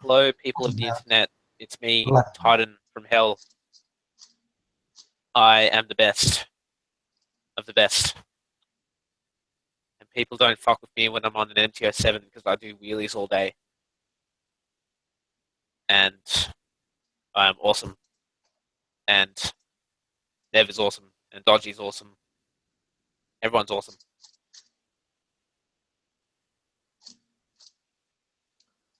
Hello, people of the internet. It's me, Black. Titan from Hell. I am the best of the best. And people don't fuck with me when I'm on an MTO7 because I do wheelies all day. And I'm awesome. And Nev is awesome. And Dodgy's awesome. Everyone's awesome.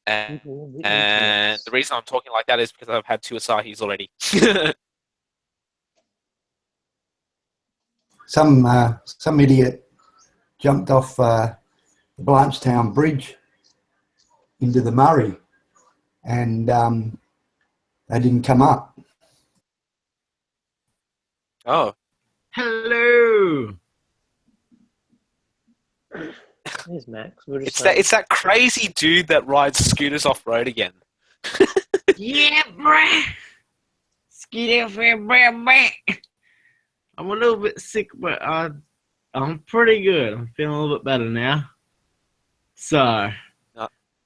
And the reason I'm talking like that is because I've had 2 Asahis already. Some idiot jumped off the Blanchetown Bridge into the Murray, and they didn't come up. Oh. Hello. There's Max. It's that crazy dude that rides scooters off-road again. Yeah, bruh. Scooter off here, bruh. I'm a little bit sick, but I'm pretty good. I'm feeling a little bit better now. So.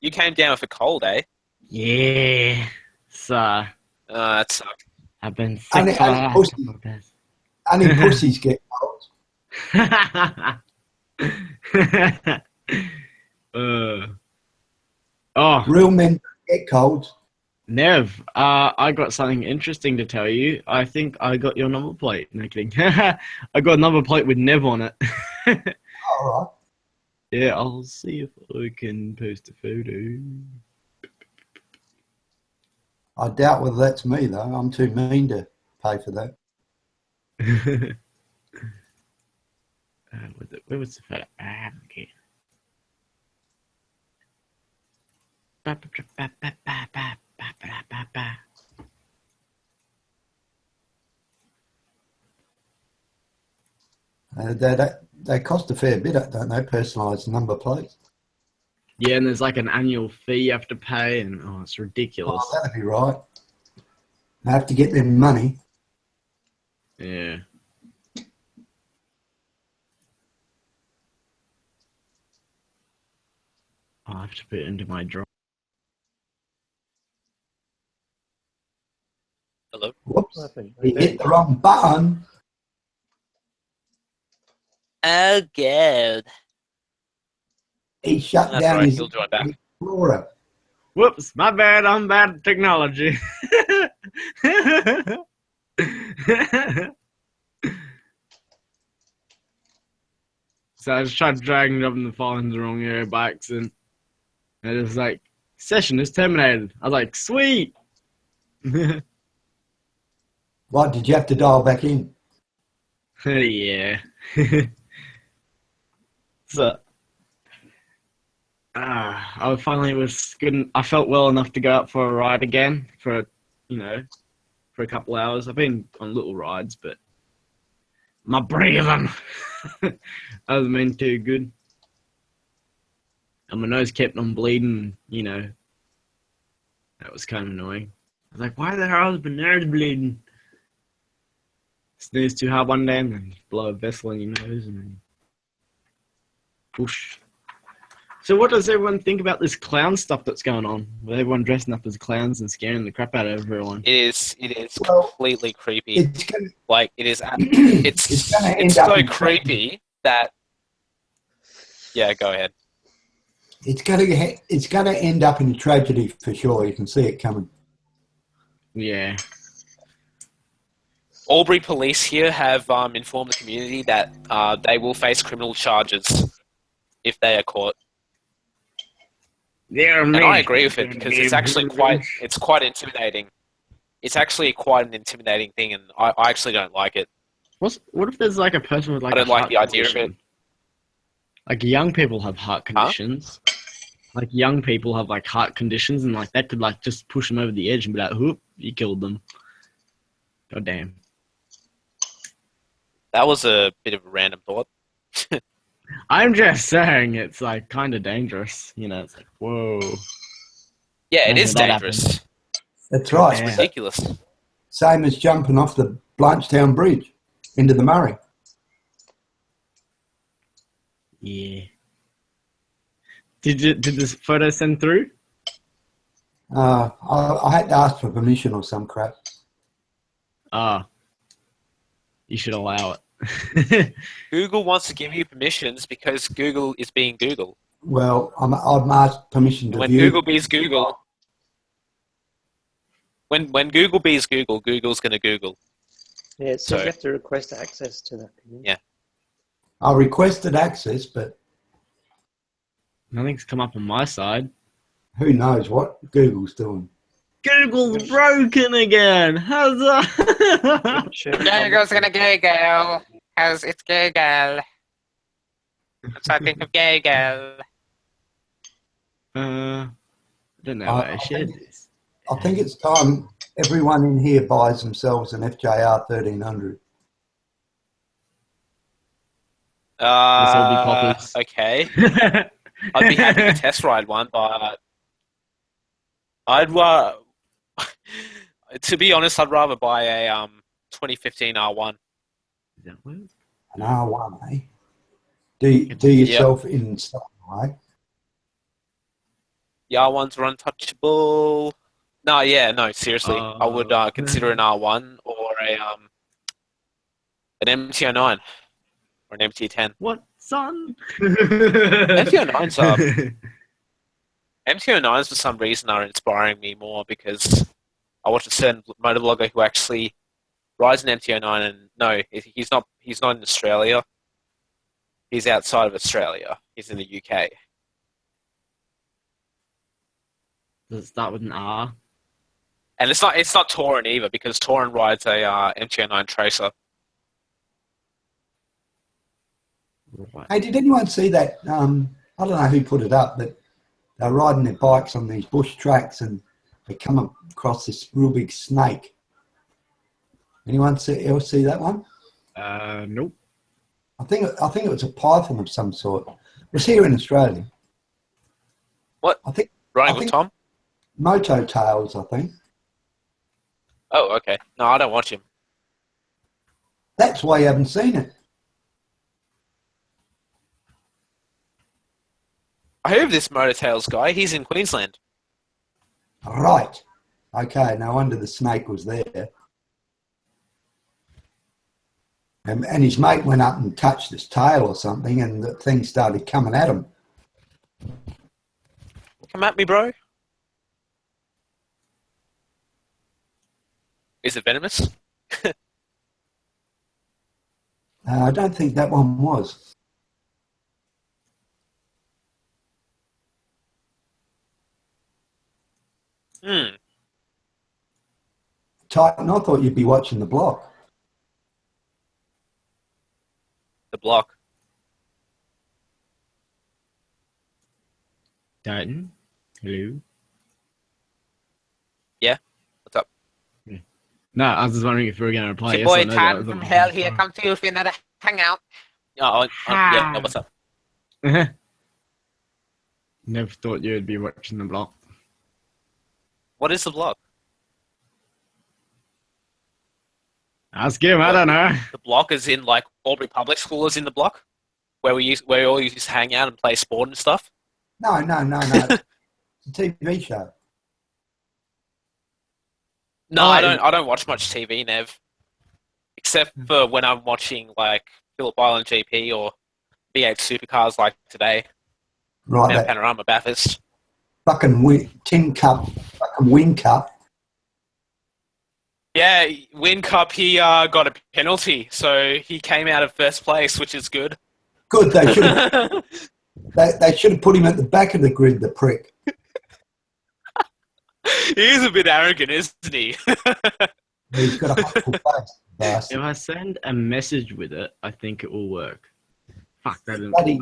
You came down with a cold, eh? Yeah. So. That sucked. I've been sick for the last couple of days. Only pussies get colds. Real men get colds. Nev, I got something interesting to tell you. I think I got your number plate. No kidding. I got a number plate with Nev on it. All right. Yeah, I'll see if I can post a photo. I doubt whether that's me, though. I'm too mean to pay for that. Where was the photo? Okay. They cost a fair bit, don't they? Personalised number plates. Yeah, and there's like an annual fee you have to pay, and it's ridiculous. Oh, that'd be right. They have to get them money. Yeah. I'll have to put it into my drawer. Hello? Whoops. You hit the wrong button. Oh, God. He shut That's down right, his he'll do it back. Explorer. Whoops, my bad. I'm bad at technology. So I just tried dragging it up in the file in the wrong area by accident. And it was like, session is terminated. I was like, sweet. What, did you have to dial back in? Yeah. So, I finally was good. I felt well enough to go out for a ride again for a couple hours. I've been on little rides, but my breathing hasn't been too good. And my nose kept on bleeding, That was kind of annoying. I was like, why the hell has my nose bleeding? Sneeze too hard one day and then blow a vessel in your nose and then push. So what does everyone think about this clown stuff that's going on? With everyone dressing up as clowns and scaring the crap out of everyone. It is completely creepy. It's so creepy that... Yeah, go ahead. It's going to end up in a tragedy for sure. You can see it coming. Yeah. Albury police here have informed the community that they will face criminal charges if they are caught. And I agree with it because it's actually quite intimidating. It's actually quite an intimidating thing, and I actually don't like it. What if there's like a person with like I don't like the idea condition? of it. Like young people have heart conditions. Huh? Like young people have like heart conditions, and like that could like just push them over the edge and be like, "Whoop, you killed them." God damn. That was a bit of a random thought. I'm just saying it's like kind of dangerous. It's like, whoa. Yeah, it is dangerous. That's right. It's ridiculous. Same as jumping off the Blanchetown Bridge into the Murray. Yeah. Did this photo send through? I had to ask for permission or some crap. You should allow it. Google wants to give you permissions because Google is being Google. Well, I've asked permission And to when view. Google bees Google, when Google bees Google, Google's going to Google. Yeah, it says you have to request access to that. Yeah. I requested access, but Nothing's come up on my side. who knows what Google's doing. Google's broken again. How's that? Google's going to Google. Because it's Google. So I think of Google. I don't know where I shared this. I think it's time everyone in here buys themselves an FJR 1300. This will be poppers. Okay. I'd be happy to test ride one, but to be honest, I'd rather buy a 2015 R1. Is that what? An R1, eh? Do yourself in style, right? The R1s are untouchable. No, seriously. I would consider an R1 or an MT-09 or an MT-10. What, son? MT-09s for some reason are inspiring me more because I watch a certain motovlogger who actually rides an MT-09 and no, he's not in Australia. He's outside of Australia. He's in the UK. Does it start with an R? And it's not Torin either because Torin rides a MT-09 Tracer. Right. Hey, did anyone see that? I don't know who put it up, but they're riding their bikes on these bush tracks and they come across this real big snake. Anyone else see that one? Nope. I think it was a python of some sort. It was here in Australia. What? Riding with Tom? Moto Tails, I think. Oh, okay. No, I don't watch him. That's why you haven't seen it. I heard of this Motortails guy. He's in Queensland. Right. Okay, no wonder the snake was there. And his mate went up and touched his tail or something and the thing started coming at him. Come at me, bro. Is it venomous? I don't think that one was. Titan, I thought you'd be watching the block. The block. Titan? Hello? Yeah? What's up? No, I was just wondering if you were going to reply. Your boy Titan from hell here comes to you for another hangout. Yeah, what's up? Never thought you'd be watching the block. What is the block? Ask him, I don't know. The block is in like Albury Public School is in the block? Where we all used to hang out and play sport and stuff? No. It's a TV show. No, I don't watch much TV, Nev. Except for when I'm watching like Phillip Island GP or V8 Supercars like today. Right. And Panorama Bathurst. Fucking tin cup, fucking win cup. Yeah, Win Cup, he got a penalty, so he came out of first place, which is good. Good, they should have they should have put him at the back of the grid, the prick. He is a bit arrogant, isn't he? He's got a hopeful face, bastard. If I send a message with it, I think it will work. Fuck, that Bloody,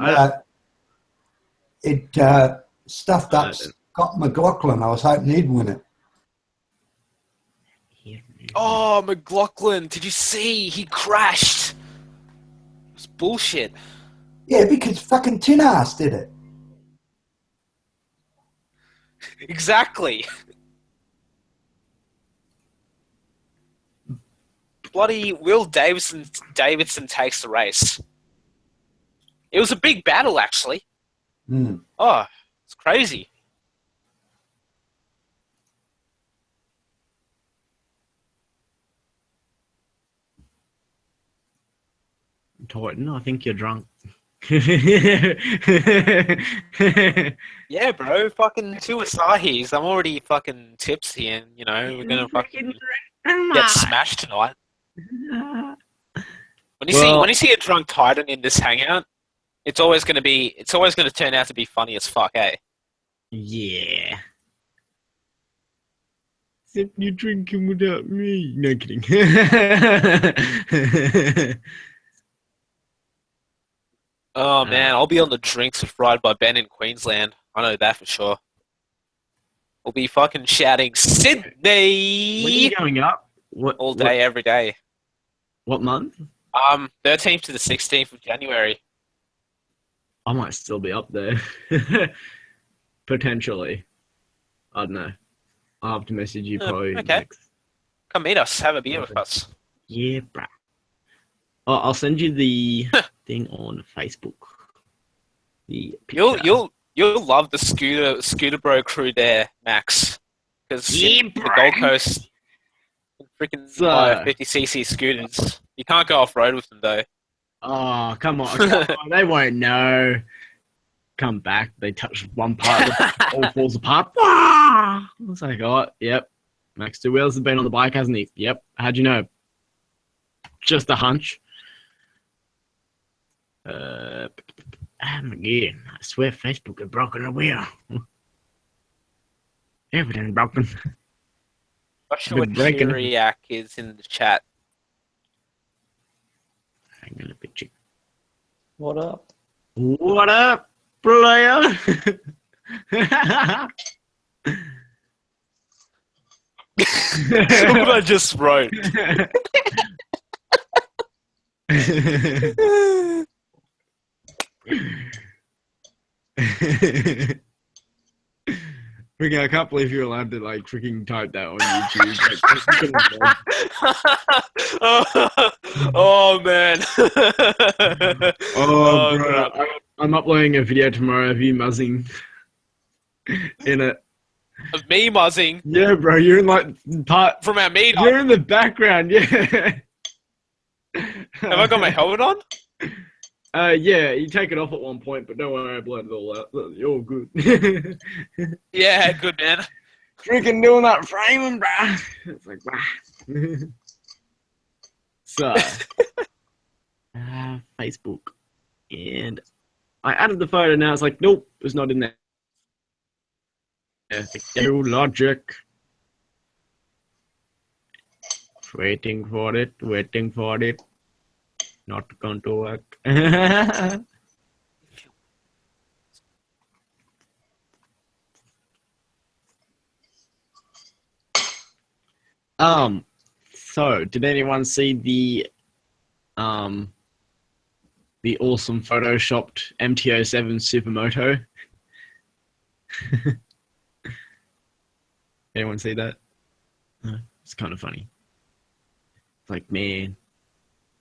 it stuffed up Scott McLaughlin. I was hoping he'd win it. Oh, McLaughlin, did you see? He crashed. It was bullshit. Yeah, because fucking Tin Ass did it. Exactly. Bloody Will Davidson takes the race. It was a big battle, actually. Mm. Oh, it's crazy. Titan. I think you're drunk. Yeah, bro. Fucking 2 Asahis. I'm already fucking tipsy, and we're gonna fucking get smashed tonight. When you see a drunk Titan in this hangout, it's always gonna turn out to be funny as fuck, eh? Yeah. Except you're drinking without me. No kidding. Oh man, I'll be on the drinks with Ride by Ben in Queensland. I know that for sure. We'll be fucking shouting Sydney When are you going up? all day, every day. What month? 13th to the 16th of January. I might still be up there. Potentially. I don't know. I'll have to message you probably okay. next. Come meet us. Have a beer with us. Yeah, bruh. Oh, I'll send you the thing on Facebook. The You'll love the scooter bro crew there, Max. Because the Gold Coast, freaking 50cc scooters. You can't go off road with them though. Oh, come on. They won't know. Come back. They touch one part, all falls apart. I was like, oh, yep. Max 2 Wheels has been on the bike, hasn't he? Yep. How'd you know? Just a hunch. Again, I swear Facebook had broken a wheel. Everything broken. Joshua Chiriak is in the chat. Hang on a picture. What up? What up, player? That's what I just wrote. Freaking, I can't believe you're allowed to like freaking type that on YouTube. Oh man. Oh bro, I'm uploading a video tomorrow of you muzzing in it. Of me muzzing? Yeah, bro, you're in like part from our meetup. You're in the background, yeah. Have I got my helmet on? Yeah, you take it off at one point, but don't worry, I blurred it all out. You're all good. Yeah, good man. Freaking doing that framing, bruh. It's like, wow. So, Facebook. And I added the photo now. It's like, nope, it's not in there. No logic. Waiting for it. Not going to work. So did anyone see the awesome photoshopped MT-07 Supermoto? Anyone see that? It's kind of funny. It's like, man,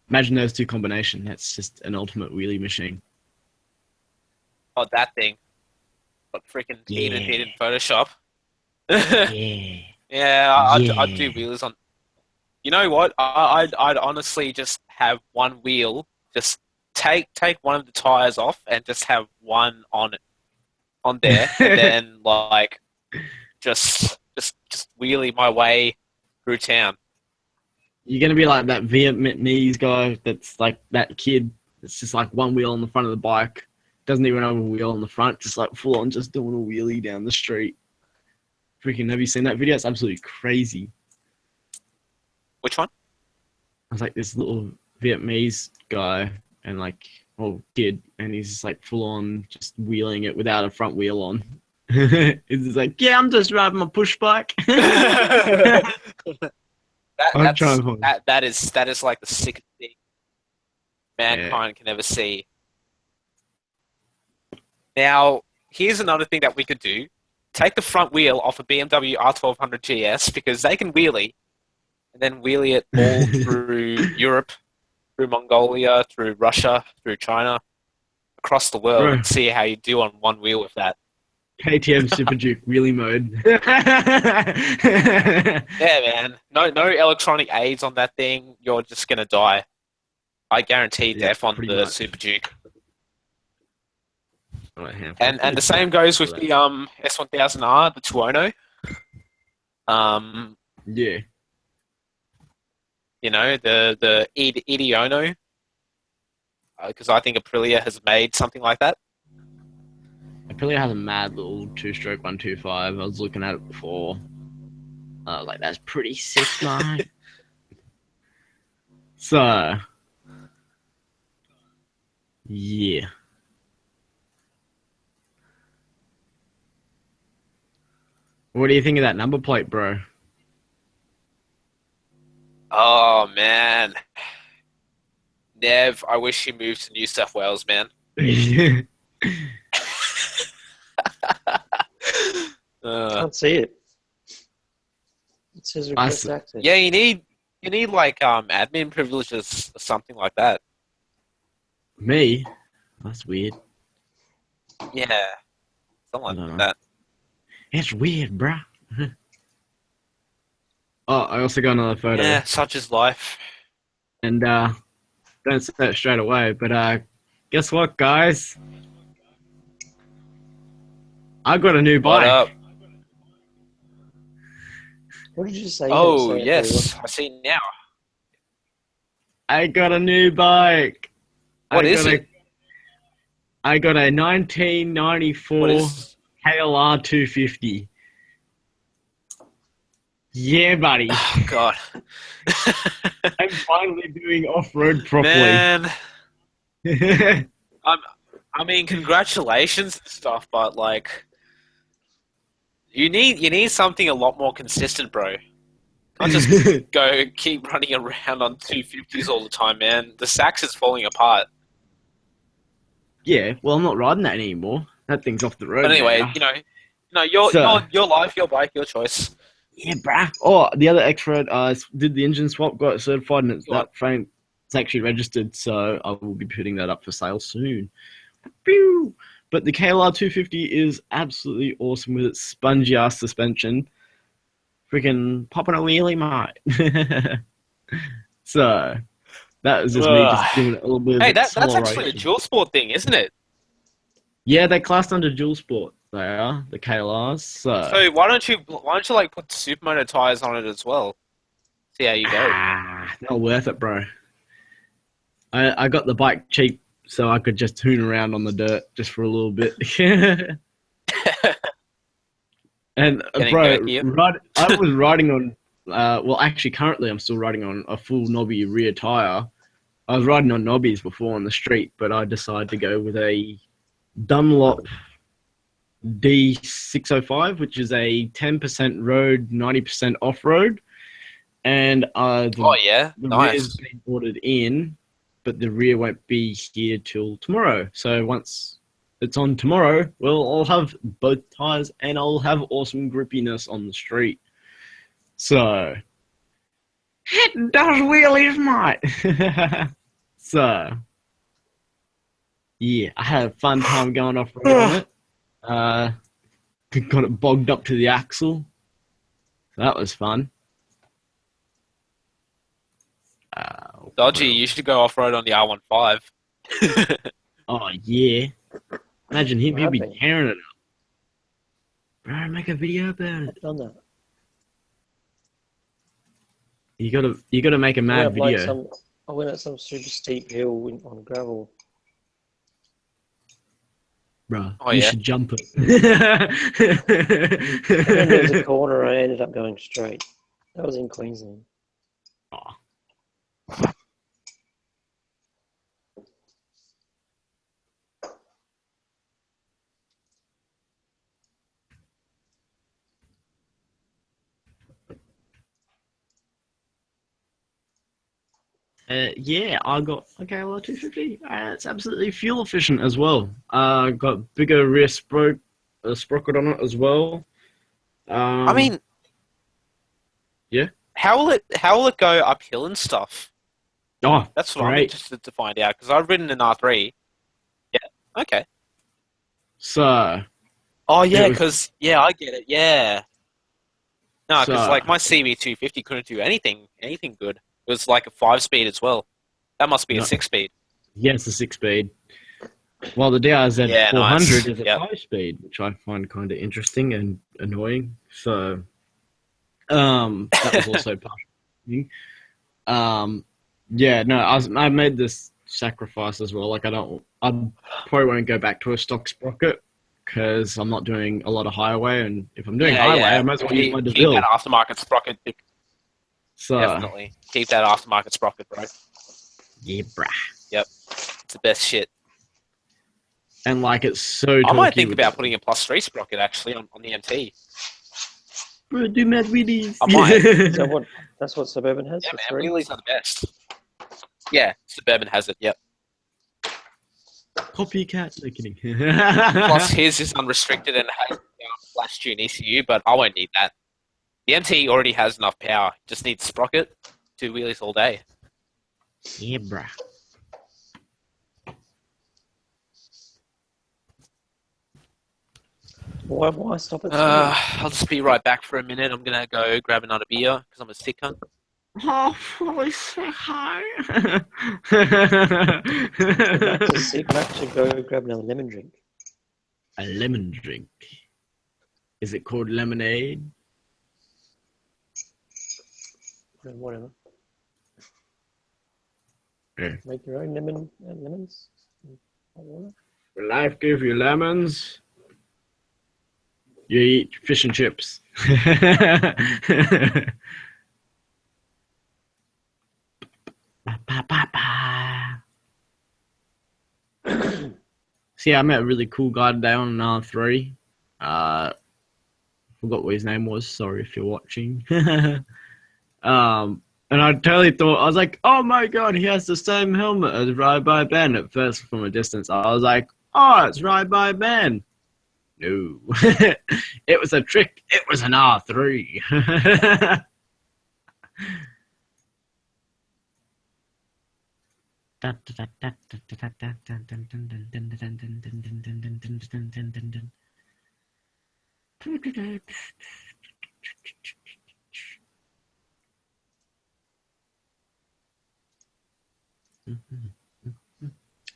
imagine those two combination. That's just an ultimate wheelie machine. Oh, that thing. What freaking did in Photoshop. Yeah. Yeah, I'd do wheels on. You know what? I'd honestly just have one wheel. Just take one of the tires off and just have one on there, and then like just wheelie my way through town. You're gonna be like that Vietnamese guy that's like that kid that's just like one wheel on the front of the bike, doesn't even have a wheel on the front, just like full on just doing a wheelie down the street. Freaking, have you seen that video? It's absolutely crazy. Which one? I was like this little Vietnamese guy and like kid, and he's just like full on just wheeling it without a front wheel on. It's just like, yeah, I'm just riding my push bike. That is like the sickest thing mankind can ever see. Now, here's another thing that we could do. Take the front wheel off a BMW R1200 GS, because they can wheelie, and then wheelie it all through Europe, through Mongolia, through Russia, through China, across the world, and see how you do on one wheel with that. KTM Super Duke wheelie mode. Yeah, man. No electronic aids on that thing. You're just gonna die. I guarantee Yeah, def on pretty the much. Super Duke. Right, hand. And the same goes with the S1000R, the Tuono. Yeah. You know, the Idiono, because I think Aprilia has made something like that. Aprilia has a mad little 2-stroke 125. I was looking at it before. Like, that's pretty sick, mate. So, yeah. What do you think of that number plate, bro? Oh man, Nev, I wish you moved to New South Wales, man. Can't see it. It says request access. Yeah, you need like admin privileges or something like that. Me? That's weird. Yeah, something I like don't that. It's weird, bruh. Oh, I also got another photo. Yeah, such is life. And don't say it straight away, but guess what, guys? I got a new What bike. up? What did you say? You Oh didn't say it yes, very I see now. I got a new bike. What is it? I got a 1994 What is? KLR 250. Yeah, buddy. Oh God. I'm finally doing off-road properly. Man, I mean, congratulations and stuff, but like, you need something a lot more consistent, bro. Can't just keep running around on 250s all the time, man. The Sax is falling apart. Yeah, well, I'm not riding that anymore. That thing's off the road. But anyway, now. your So- your life, your bike, your choice. Yeah, bruh. Oh, the other X-Road, did the engine swap, got it certified, and that frame, it's actually registered, so I will be putting that up for sale soon. Pew! But the KLR 250 is absolutely awesome with its spongy-ass suspension. Freaking popping a wheelie, mate. So, that was just me just doing a little bit of Hey, that's actually a acceleration. dual sport thing, isn't it? Yeah, they're classed under dual sport. They are, the KLRs. So why don't you like put supermoto tires on it as well? See how you go. Not worth it, bro. I got the bike cheap, so I could just tune around on the dirt just for a little bit. And Getting bro, dirty. I was riding on. Well, actually, currently I'm still riding on a full knobby rear tire. I was riding on knobbies before on the street, but I decided to go with a Dunlop D605, which is a 10% road, 90% off-road. And Oh yeah, the nice. rear's been ordered in, but the rear won't be here till tomorrow. So once it's on tomorrow, well, I'll have both tires and I'll have awesome grippiness on the street. So, it does wheelies, mate. So, yeah, I had a fun time going off-road on it. Got it bogged up to the axle. So that was fun. Dodgy, you should go off road on the R15. Oh, yeah. Imagine him, he'd be Rapping. tearing it up. Bro, make a video about it. I've done that. You gotta make a mad video. I went up some super steep hill on gravel. Bro, Oh, you yeah? should jump it. And then there was a corner I ended up going straight. That was in Queensland. Aw. Yeah, I got a KLR 250. It's absolutely fuel efficient as well. Got bigger rear sprocket on it as well. I mean, yeah. How will it go uphill and stuff? Oh, That's what I'm great. interested to find out because I've ridden an R3. Yeah. Okay. So, Oh yeah, It was- because I get it. Yeah. No, because So- like my CB250 couldn't do anything good. It was like a 5-speed as well. That must be a No. 6-speed. Yeah, it's a 6-speed. While the DRZ Yeah, 400 nice. is a Yep. 5-speed, which I find kind of interesting and annoying. So, that was also part of me. Yeah, no, I made this sacrifice as well. Like, I probably won't go back to a stock sprocket because I'm not doing a lot of highway, and if I'm doing highway, I might as well use my Keep DeVille. that aftermarket sprocket. So, Definitely. Keep that aftermarket sprocket, bro. yeah, bruh. Yep. It's the best shit. And like, it's so I might talky think with about putting a +3 sprocket actually on the MT. bro, do mad wheelies. I might. Is that what? That's what Suburban has. Yeah, the man. 3? Wheelies are the best. Yeah, Suburban has it. Yep. Copycat. No kidding. Plus, his is unrestricted and has flash tune ECU, but I won't need that. The MT already has enough power. Just needs sprocket, 2 wheelies all day. Yeah, bruh. Why stop at 3? I'll just be right back for a minute. I'm gonna go grab another beer because I'm a sick cunt. Oh, fully say hi. Max is sick. Max should go grab another lemon drink. A lemon drink. Is it called lemonade? Whatever. Yeah. Make your own lemons. Hot water. Will life give you lemons? You eat fish and chips. See, I met a really cool guy today on an R3. Forgot what his name was. Sorry if you're watching. And I totally thought, I was like, oh my god, he has the same helmet as Ride by Ben. At first, from a distance, I was like, oh, it's Ride by Ben. No. It was a trick. It was an R3.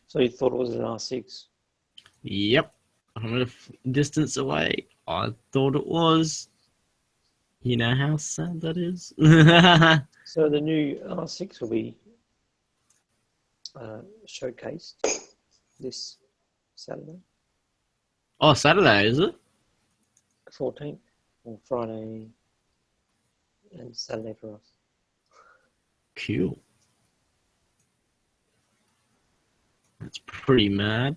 So you thought it was an R6? Yep. From a distance away, I thought it was. You know how sad that is? So the new R6 will be showcased this Saturday, Oh, Saturday, is it? 14th, or Friday and Saturday for us. Cool. That's pretty mad.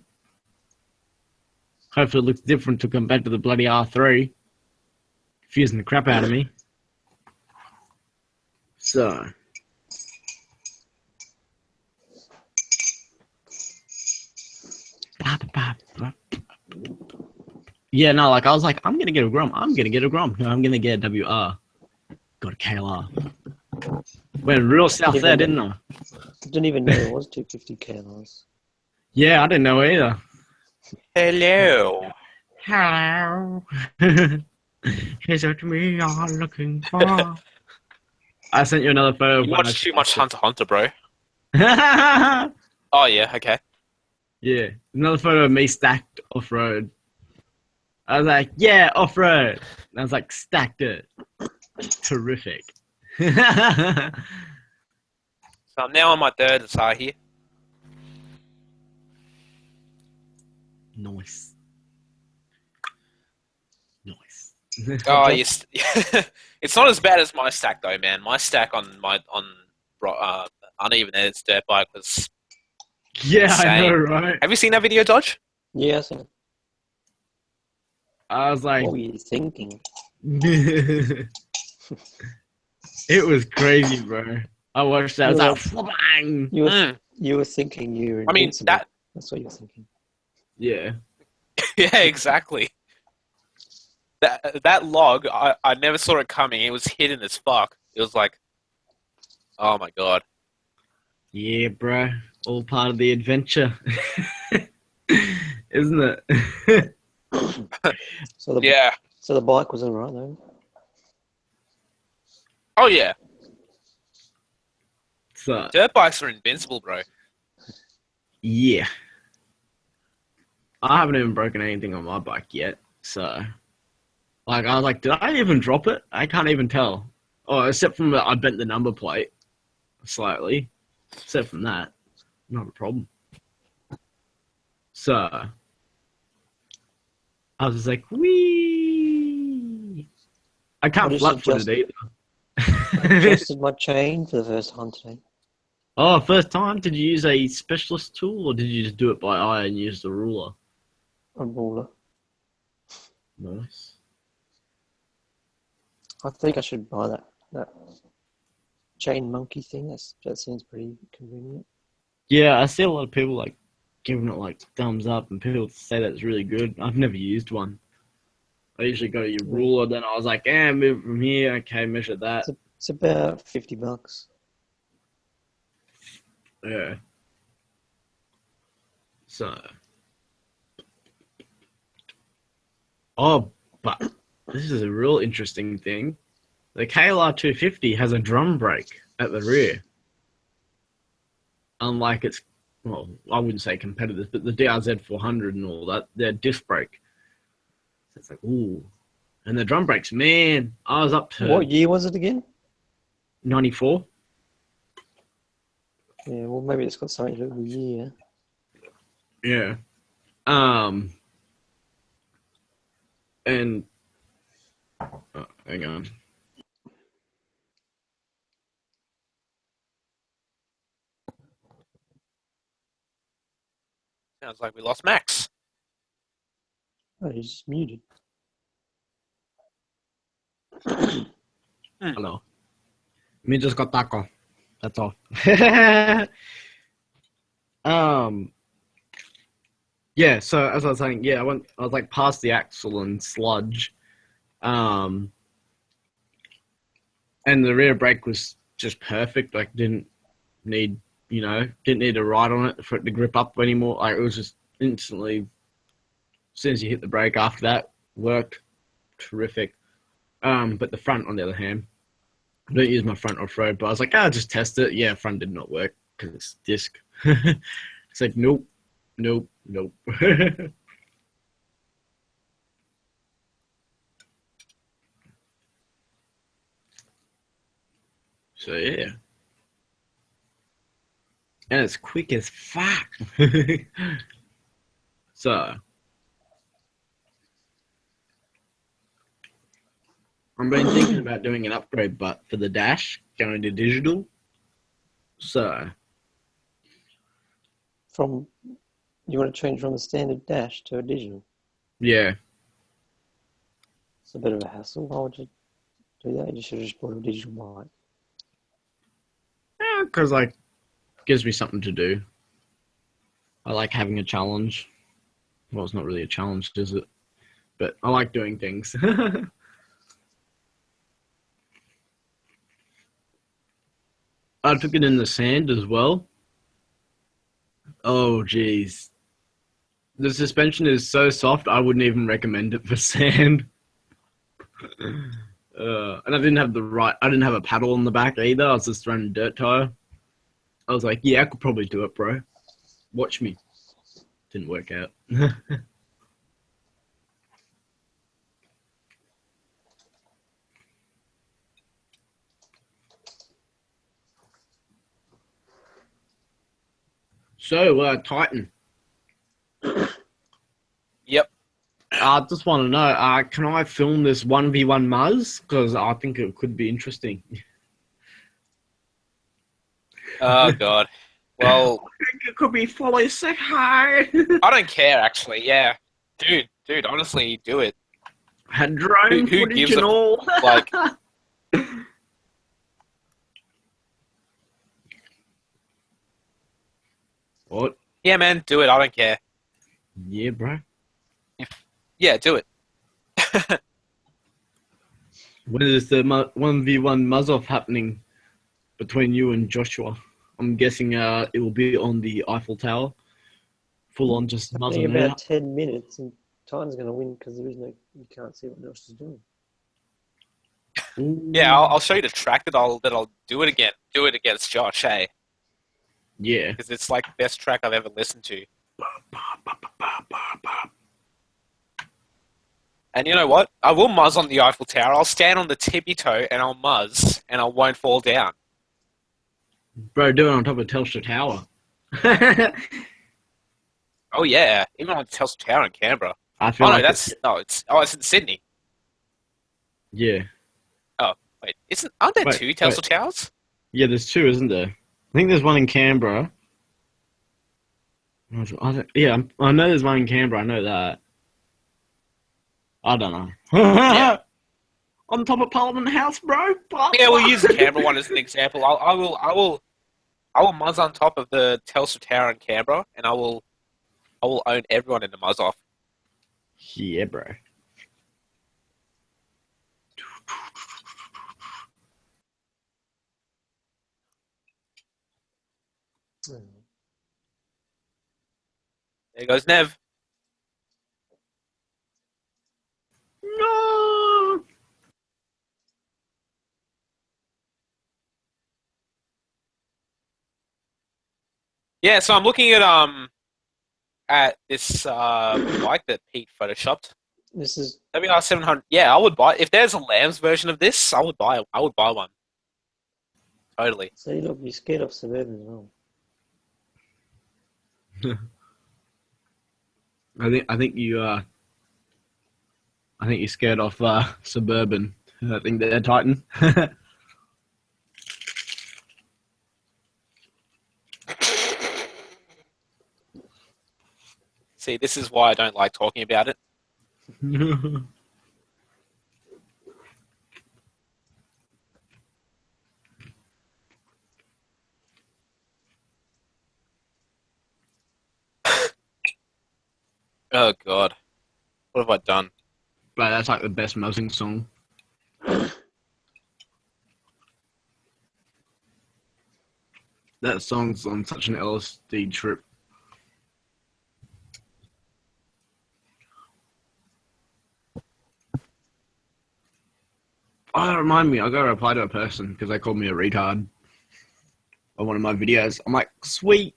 Hopefully it looks different to compared to the bloody R3. Confusing the crap out of me. So. Yeah, no, like I was like, I'm gonna get a Grom. I'm gonna get a Grom. No, I'm gonna get a WR. Got a KLR. Went real south there, didn't I? Didn't even know it was 250 KLRs. Yeah, I didn't know either. Hello. Hello. Is it me you're looking for? I sent you another photo. You watch too much Hunter x Hunter, bro. Yeah, Oh, yeah, okay. another photo of me stacked off road. I was like, yeah, off road. And I was like, stacked it. Terrific. So I'm now on my third Asahi. Nice. Nice. Oh, yes. It's not as bad as my stack, though, man. My stack on uneven edits dirt bike was Yeah, I know, insane. right? Have you seen that video, Dodge? Yes. I was like, What were you thinking? it was crazy, bro. I watched that. I was like, bang. You were thinking you were I mean, invincible. That's what you were thinking. Yeah. yeah, exactly. That log, I never saw it coming. It was hidden as fuck. It was like, oh my god. Yeah, bro. All part of the adventure. Isn't it? Yeah. So the bike was alright though. Oh yeah. So Dirt bikes are invincible, bro. yeah, I haven't even broken anything on my bike yet. So like I was like, did I even drop it? I can't even tell. Oh, except from I bent the number plate slightly. Except from that, not a problem. So I was just like, wee. I can't just flat foot it either. Adjusted my chain for the first time today. Oh, first time? Did you use a specialist tool or did you just do it by eye and use the ruler? A ruler. Nice. I think I should buy that chain monkey thing. That seems pretty convenient. Yeah, I see a lot of people like giving it like thumbs up and people say that's really good. I've never used one. I usually go to your ruler, then I was like, move from here, okay, measure that. It's about $50. Yeah. So. Oh, but this is a real interesting thing. The KLR 250 has a drum brake at the rear. Unlike its, well, I wouldn't say competitors, but the DRZ 400 and all that, they're disc brake. So it's like, ooh. And the drum brakes, man, I was up to What year was it again? 94. Yeah, well, maybe it's got something to do with the year. Yeah. And oh, hang on. Sounds like we lost Max. Oh, he's just muted. Hello. Me just got taco. That's all. Yeah, so as I was saying, yeah, I was like past the axle and sludge. And the rear brake was just perfect. Like didn't need a ride on it for it to grip up anymore. Like it was just instantly, as soon as you hit the brake after that, worked terrific. But the front, on the other hand, I don't use my front off-road, but I was like, just test it. Yeah, front did not work because it's disc. It's like, nope. So, yeah. And it's quick as fuck. So, I've been thinking about doing an upgrade, but for the dash, going to digital. So, You want to change from a standard dash to a digital? yeah. It's a bit of a hassle. Why would you do that? You should have just bought a digital bike. Yeah, because, like, gives me something to do. I like having a challenge. Well, it's not really a challenge, is it? But I like doing things. I took it in the sand as well. Oh, geez. The suspension is so soft, I wouldn't even recommend it for sand. And I didn't have a paddle on the back either. I was just running a dirt tire. I was like, yeah, I could probably do it, bro. Watch me. Didn't work out. So, Titan. Yep. I just want to know, can I film this 1v1 Muzz? Because I think it could be interesting. Oh, God. Well, I think it could be fully sick high. I don't care, actually. Yeah. Dude, honestly, do it. Had drone Who footage gives and a- all. Like, What? yeah, man, do it. I don't care. Yeah, bro. Yeah, do it. When is the 1v1 Muzz-off happening between you and Joshua? I'm guessing it will be on the Eiffel Tower. Full on just I muzzing think it about out. 10 minutes and Titan's going to win because you can't see what Josh is doing. Yeah, I'll show you the track that I'll do it again. Do it against Josh, hey. Yeah. because it's like the best track I've ever listened to. And you know what? I will muzz on the Eiffel Tower. I'll stand on the tippy toe and I'll muzz and I won't fall down. Bro, do it on top of Telstra Tower. Oh yeah, even on Telstra Tower in Canberra. I feel Oh no, like it's in Sydney. yeah. Oh wait, aren't there Wait, two Telstra Towers? Yeah, there's two, isn't there? I think there's one in Canberra. Yeah, I know there's one in Canberra. I know that. I don't know. Yeah. On top of Parliament House, bro. Yeah, we'll use the Canberra one as an example. I will muzz on top of the Telstra Tower in Canberra, and I will own everyone in the muzz off. Yeah, bro. There goes Nev. No. Yeah, so I'm looking at this bike that Pete photoshopped. This is WR 700. Yeah, I would buy if there's a Lambs version of this. I would buy one. Totally. so you look. You're scared of Suburban as well. I think you're scared of Suburban. I think they're Titan. See, this is why I don't like talking about it. Oh God, what have I done? But that's like the best muzzing song. That song's on such an LSD trip. Oh, that remind me, I gotta reply to a person because they called me a retard on one of my videos. I'm like, sweet.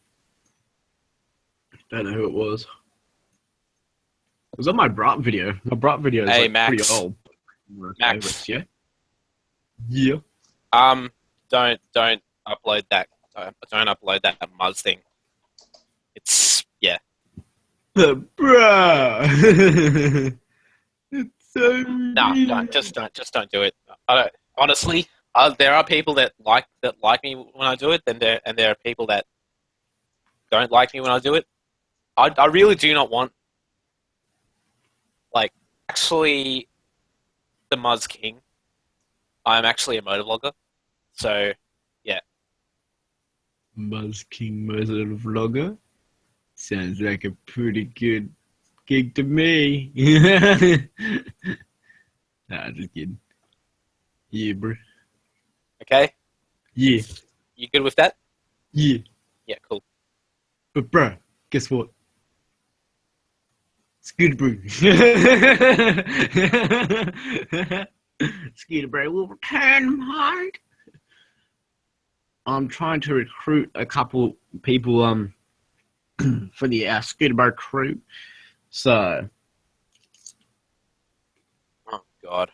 Don't know who it was. It was on my brat video. My brat video is Hey, like Max. pretty old. Max. Yeah. Yeah. Don't upload that. Don't upload that Muzz thing. It's yeah. Bruh. It's so No, just don't do it. Honestly, there are people that like me when I do it, and there are people that don't like me when I do it. I really do not want, like, actually the Muzz King. I'm actually a motovlogger, so yeah. Muzz King Motovlogger. Sounds like a pretty good gig to me. Nah, just kidding. Yeah, bro. Okay, Yeah. you good with that? Yeah. Yeah, cool. But bro, guess what? Scooter bro. Scooter bro will return hard. I'm trying to recruit a couple people for the Scooter bro crew. So Oh God.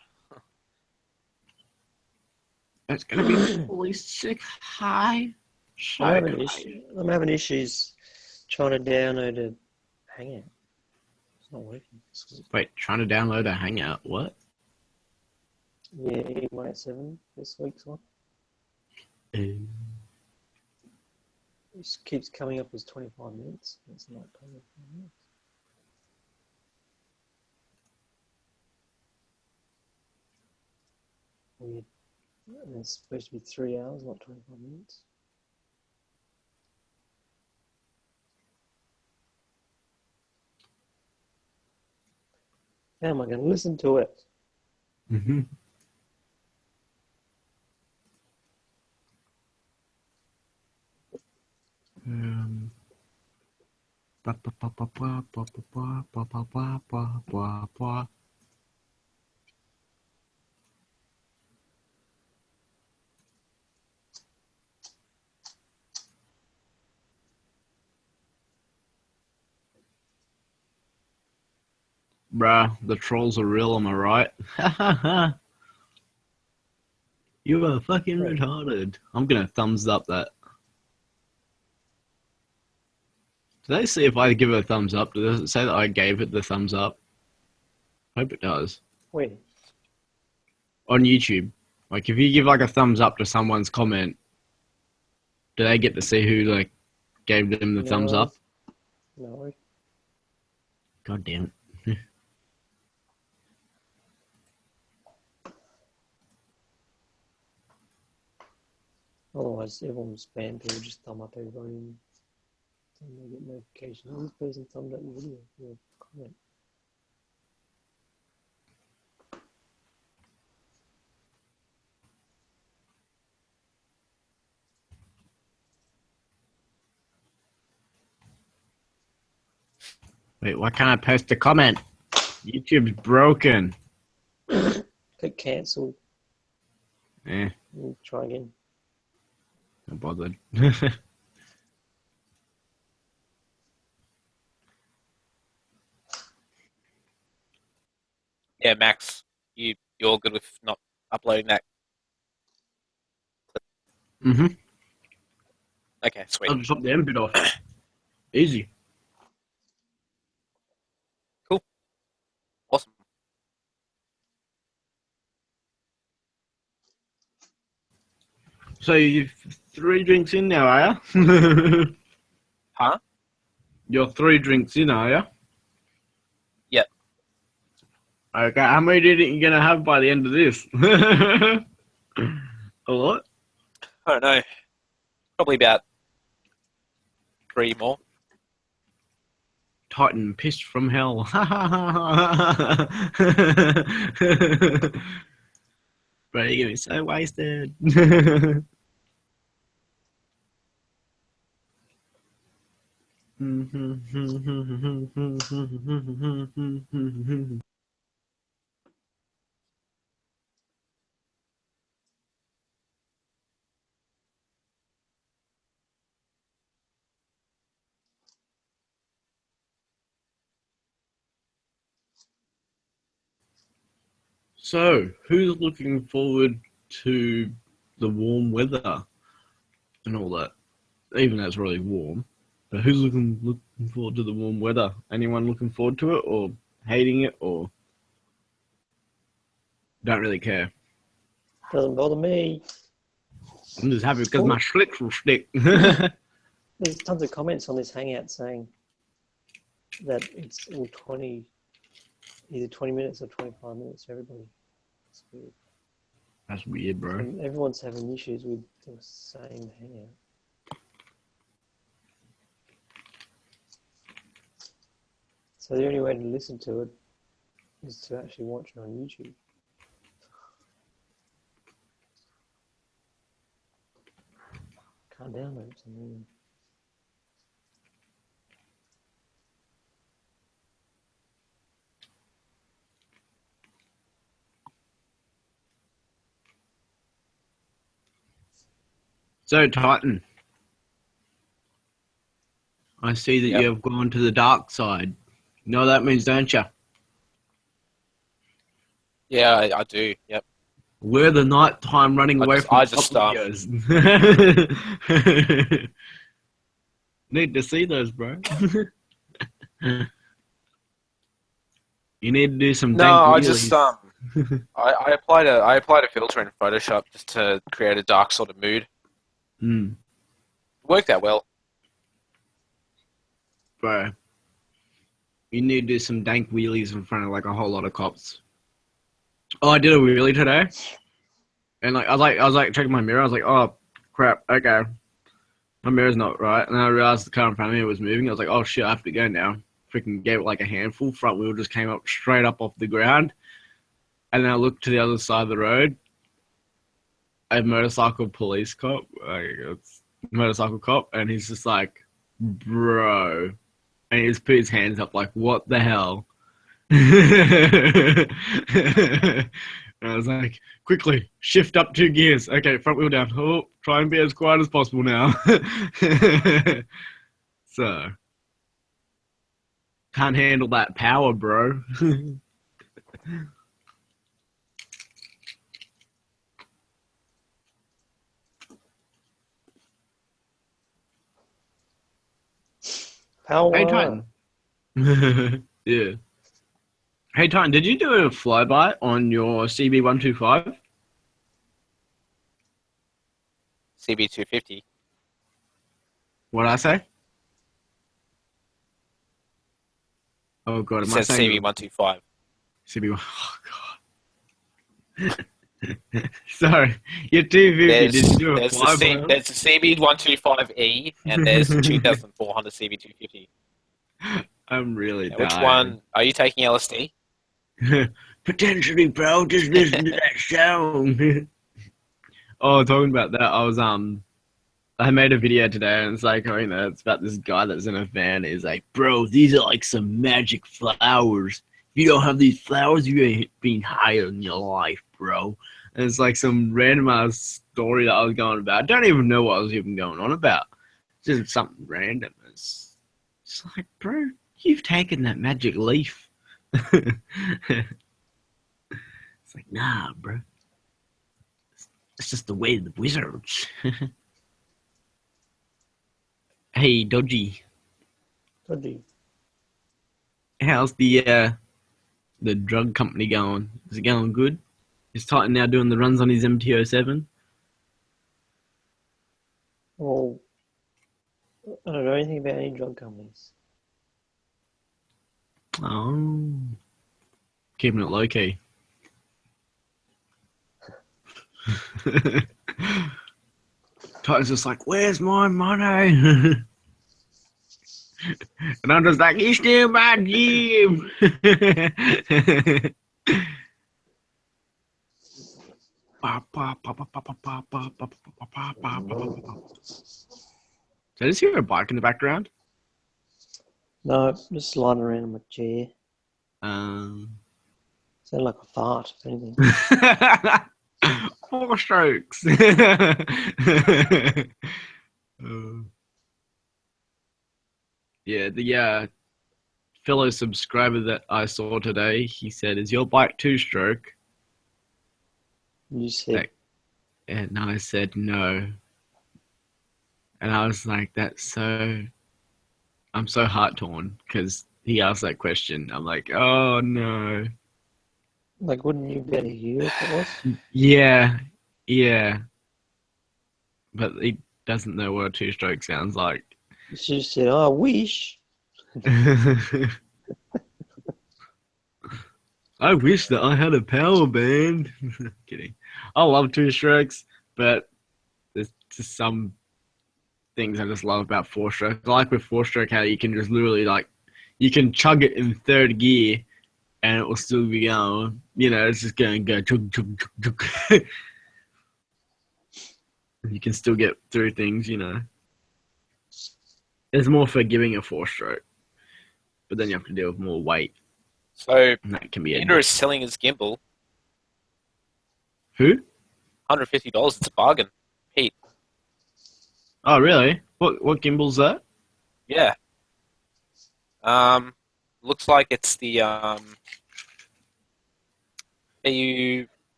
it's gonna be really sick high. So I'm having issues trying to download a Hangout. It's not working. wait, trying to download a Hangout. What? Yeah, E187 this week's one. It just keeps coming up as 25 minutes. It's not 25 minutes. Weird. And it's supposed to be 3 hours, not 25 minutes. How am I going to listen to it? Mm-hmm. Bruh, the trolls are real, am I right? You are fucking retarded. I'm gonna thumbs up that. Do they see if I give it a thumbs up? Does it say that I gave it the thumbs up? Hope it does. When? On YouTube. Like, if you give, like, a thumbs up to someone's comment, do they get to see who, like, gave them the thumbs up? No. God damn it. Otherwise, everyone will spam people, just thumb up everybody and then they get notification. Oh, this person thumbed up your video, your comment. Wait, why can't I post a comment? YouTube's broken. Click cancel. Eh, And try again. not bothered. Yeah, Max, you're all good with not uploading that? Mm-hmm. Okay, sweet. I'll just chop the end bit off. Easy. Awesome. So you're 3 drinks in now, are you? Huh? You're 3 drinks in, are you? Yep. Okay, how many do you think you're going to have by the end of this? A lot? I don't know. Probably about 3 more. Titan pissed from hell. Bro, you're getting so wasted. So, who's looking forward to the warm weather and all that? Even though it's really warm. But who's looking forward to the warm weather? Anyone looking forward to it or hating it or don't really care? Doesn't bother me. I'm just happy because my schlicks will stick. There's tons of comments on this Hangout saying that it's all either 20 minutes or 25 minutes for everybody. It's weird. That's weird, bro. And everyone's having issues with the same Hangout. So the only way to listen to it is to actually watch it on YouTube. Can't download it for some reason. So, Titan, I see that Yep. you have gone to the dark side. You know what that means, don't you? Yeah, I do. Yep. We're the nighttime running away from I just videos. Need to see those, bro. You need to do some No, dank I wheelies. just I applied a filter in Photoshop just to create a dark sort of mood. Hmm. It worked out well. Bro, you need to do some dank wheelies in front of like a whole lot of cops. Oh, I did a wheelie today, and like I was like checking my mirror. I was like, oh crap, okay, my mirror's not right. And then I realized the car in front of me was moving. I was like, oh shit, I have to go now. Freaking gave it like a handful. Front wheel just came up straight up off the ground, and then I looked to the other side of the road. A motorcycle police cop, motorcycle cop, and he's just like, bro. And he just put his hands up like, what the hell? And I was like, quickly, shift up 2 gears. Okay, front wheel down. Oh, try and be as quiet as possible now. So, Can't handle that power, bro. Power. Hey, Titan. Yeah. Hey, Titan, did you do a flyby on your CB125? CB250. What did I say? Oh, God. You Am I said saying CB125. CB1? Oh, God. Sorry. You're 250. Did you do a flyby? There's the CB125E and there's the 2400 CB250. I'm really Now, which tired. one are you taking LSD? Potentially, bro. Just listen to that song. Oh, talking about that, I made a video today, and it's like, oh, it's about this guy that's in a van. He's like, bro, these are like some magic flowers. If you don't have these flowers, you ain't been higher in your life, bro. And it's like some random ass story that I was going about. I don't even know what I was even going on about. It's just something random. It's like, bro, you've taken that magic leaf. It's like, nah, bro. It's just the way of the wizards. Hey, Dodgy. Dodgy. How's the drug company going? Is it going good? Is Titan now doing the runs on his MT-07? Well, I don't know anything about any drug companies. Oh. Keeping it low key. Titan's just like, where's my money? And I'm just like, you steal my gym. So I just hear a bike in the background. No, just sliding around in my chair. Um, Sound like a fart, if anything. 4 strokes. Yeah, the fellow subscriber that I saw today, he said, "Is your bike 2-stroke?" You said, And I said no. And I was like, I'm so heart torn because he asked that question. I'm like, oh no. like, wouldn't you better hear if it was? Yeah. But he doesn't know what a 2-stroke sounds like. You should have said, I wish. I wish that I had a power band. Kidding. I love 2-strokes, but there's just some things I just love about 4-stroke. I like with 4-stroke how you can just literally you can chug it in 3rd gear and it will still be going. It's just going to go chug, chug, chug, chug. You can still get through things, It's more forgiving a 4-stroke, but then you have to deal with more weight. So, And that can be Peter is selling his gimbal. Who? $150. It's a bargain. Pete. Oh, really? What gimbal's that? Yeah. Looks like it's the AU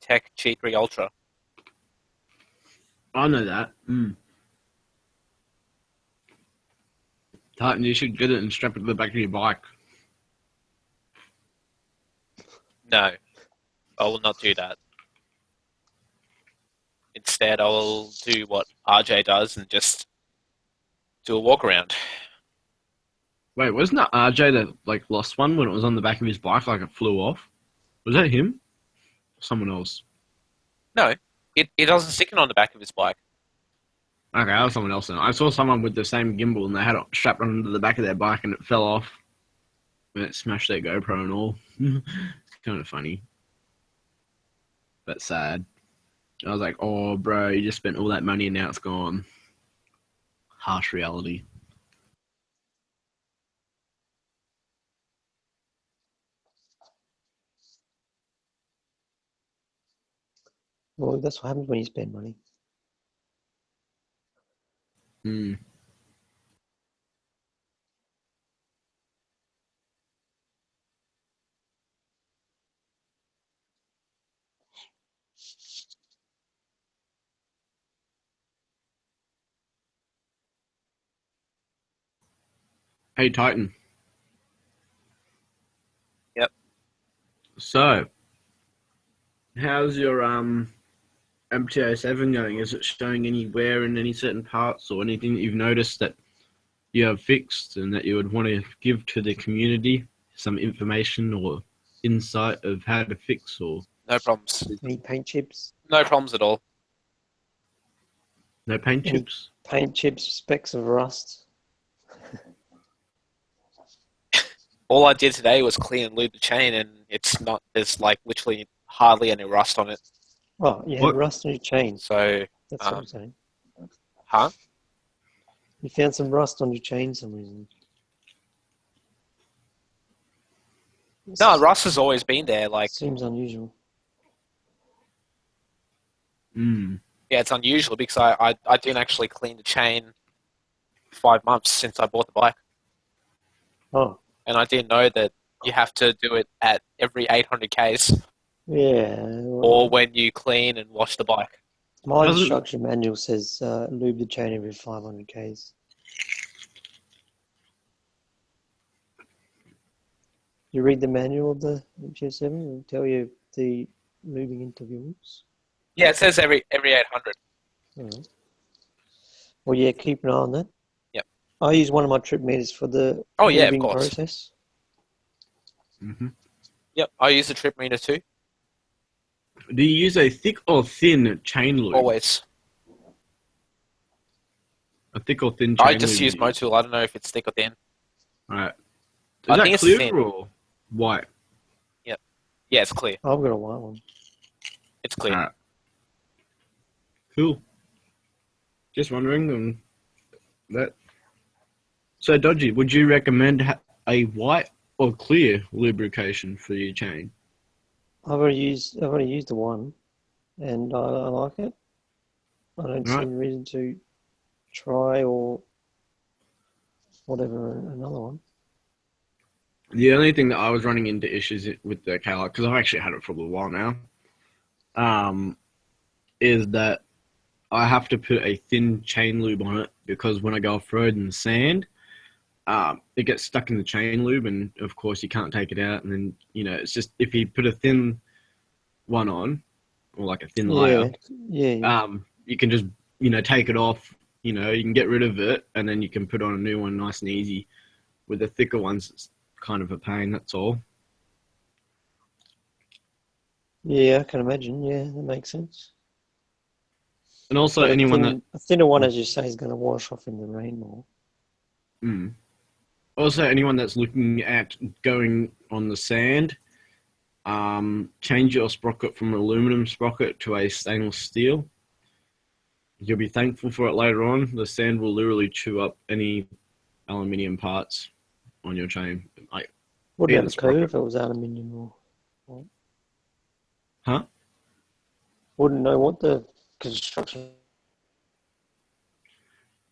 Tech G3 Ultra. I know that. Titan, you should get it and strap it to the back of your bike. No, I will not do that. Instead, I will do what RJ does and just do a walk around. Wait, wasn't that RJ that lost one when it was on the back of his bike, like it flew off? Was that him? Or someone else? No, it doesn't stick it on the back of his bike. Okay, that was someone else then. I saw someone with the same gimbal and they had it strapped onto the back of their bike and it fell off. And it smashed their GoPro and all. It's kind of funny. But sad. I was like, oh, bro, you just spent all that money and now it's gone. Harsh reality. Well, that's what happens when you spend money. Hey, Titan. Yep. So, how's your MTO7 going? Is it showing any wear in any certain parts or anything that you've noticed that you have fixed and that you would want to give to the community? Some information or insight of how to fix or No problems. Any paint chips? No problems at all. no paint Any- chips? Paint chips, specks of rust. All I did today was clean and lube the chain, and it's not. There's like literally hardly any rust on it. Oh, you had What? rust on your chain. So, That's what I'm saying. huh? You found some rust on your chain for some reason. No, rust has always been there. Like, Seems unusual. Mm. yeah, it's unusual because I didn't actually clean the chain 5 months since I bought the bike, Oh, and I didn't know that you have to do it at every 800 k's yeah. or when you clean and wash the bike. My Doesn't- instruction manual says lube the chain every 500 k's. You read the manual of the MTO7, it'll tell you the lubing intervals. Yeah, it says every 800. Alright. Well, yeah, keep an eye on that. Yep. I use one of my trip meters for the Oh, yeah, of lubing course. process. Mm-hmm. Yep, I use the trip meter too. Do you use a thick or thin chain lube? Always. A thick or thin chain I just lube use you Motul. I don't know if it's thick or thin. Right. Is I that think it's clear thin. or white? Yeah, it's clear. I've got a white one. It's clear. Alright. Cool. Just wondering that. So, Dodgy, would you recommend a white or clear lubrication for your chain? I've only used the one, and I like it. I don't see Right. any reason to try or whatever another one. The only thing that I was running into issues with the Cadillac, because I've actually had it for a little while now, is that I have to put a thin chain lube on it because when I go off road in the sand, it gets stuck in the chain lube, and of course you can't take it out. And then it's just if you put a thin one on, or like a thin layer, Yeah. you can just take it off. You can get rid of it, and then you can put on a new one nice and easy. With the thicker ones, it's kind of a pain. That's all. Yeah, I can imagine. Yeah, that makes sense. And also, But anyone that a thinner one, as you say, is going to wash off in the rain more. Also, anyone that's looking at going on the sand, change your sprocket from an aluminum sprocket to a stainless steel. You'll be thankful for it later on. The sand will literally chew up any aluminium parts on your chain. Wouldn't Yeah, have the a clue sprocket. if it was aluminium or. Huh? Wouldn't know what the construction.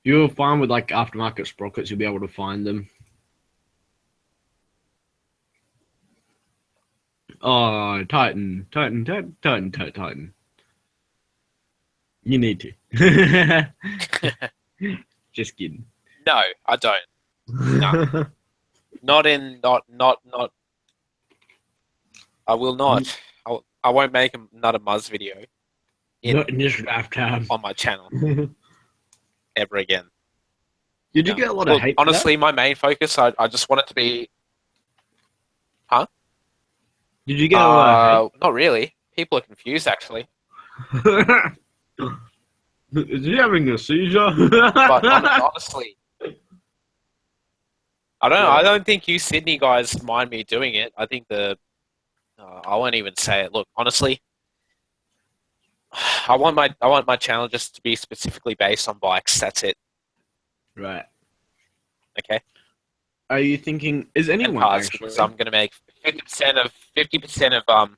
You'll find with aftermarket sprockets, you'll be able to find them. Oh, Titan. You need to. Just kidding. No, I don't. No. Not. I will not. I won't make another Muzz video Not in this lifetime. on my channel ever again. Did you No. get a lot of Look, hate for honestly, my main focus, I just want it to be. that? Did you get a lot Not really. People are confused, actually. of hate? Is he having a seizure? But honestly, I don't know. I don't think you Sydney guys mind me doing it. I think I won't even say it. Look, honestly, I want my channel just to be specifically based on bikes. That's it. Right. Okay. Are you thinking? Is And anyone cars, actually? because I'm going to make 50% of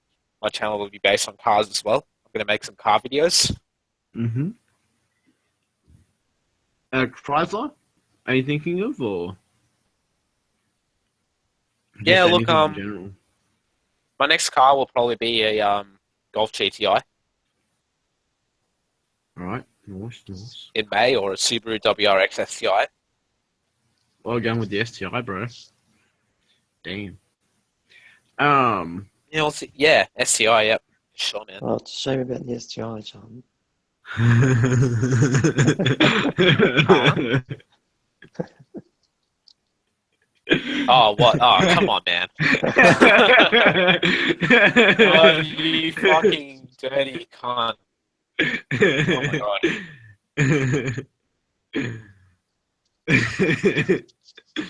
my channel will be based on cars as well. I'm going to make some car videos. Mm-hmm. Chrysler? Are you thinking of or? just Yeah, look, anything in general? My next car will probably be a Golf GTI All right. Nice. in May, or a Subaru WRX STI. Well, going with the STI, bro. Damn. Yeah, yeah, SCI, yep. Sure, man. Oh, it's a shame about the STI, John. Oh, what? Oh, come on, man. Oh, you fucking dirty cunt. Oh my god.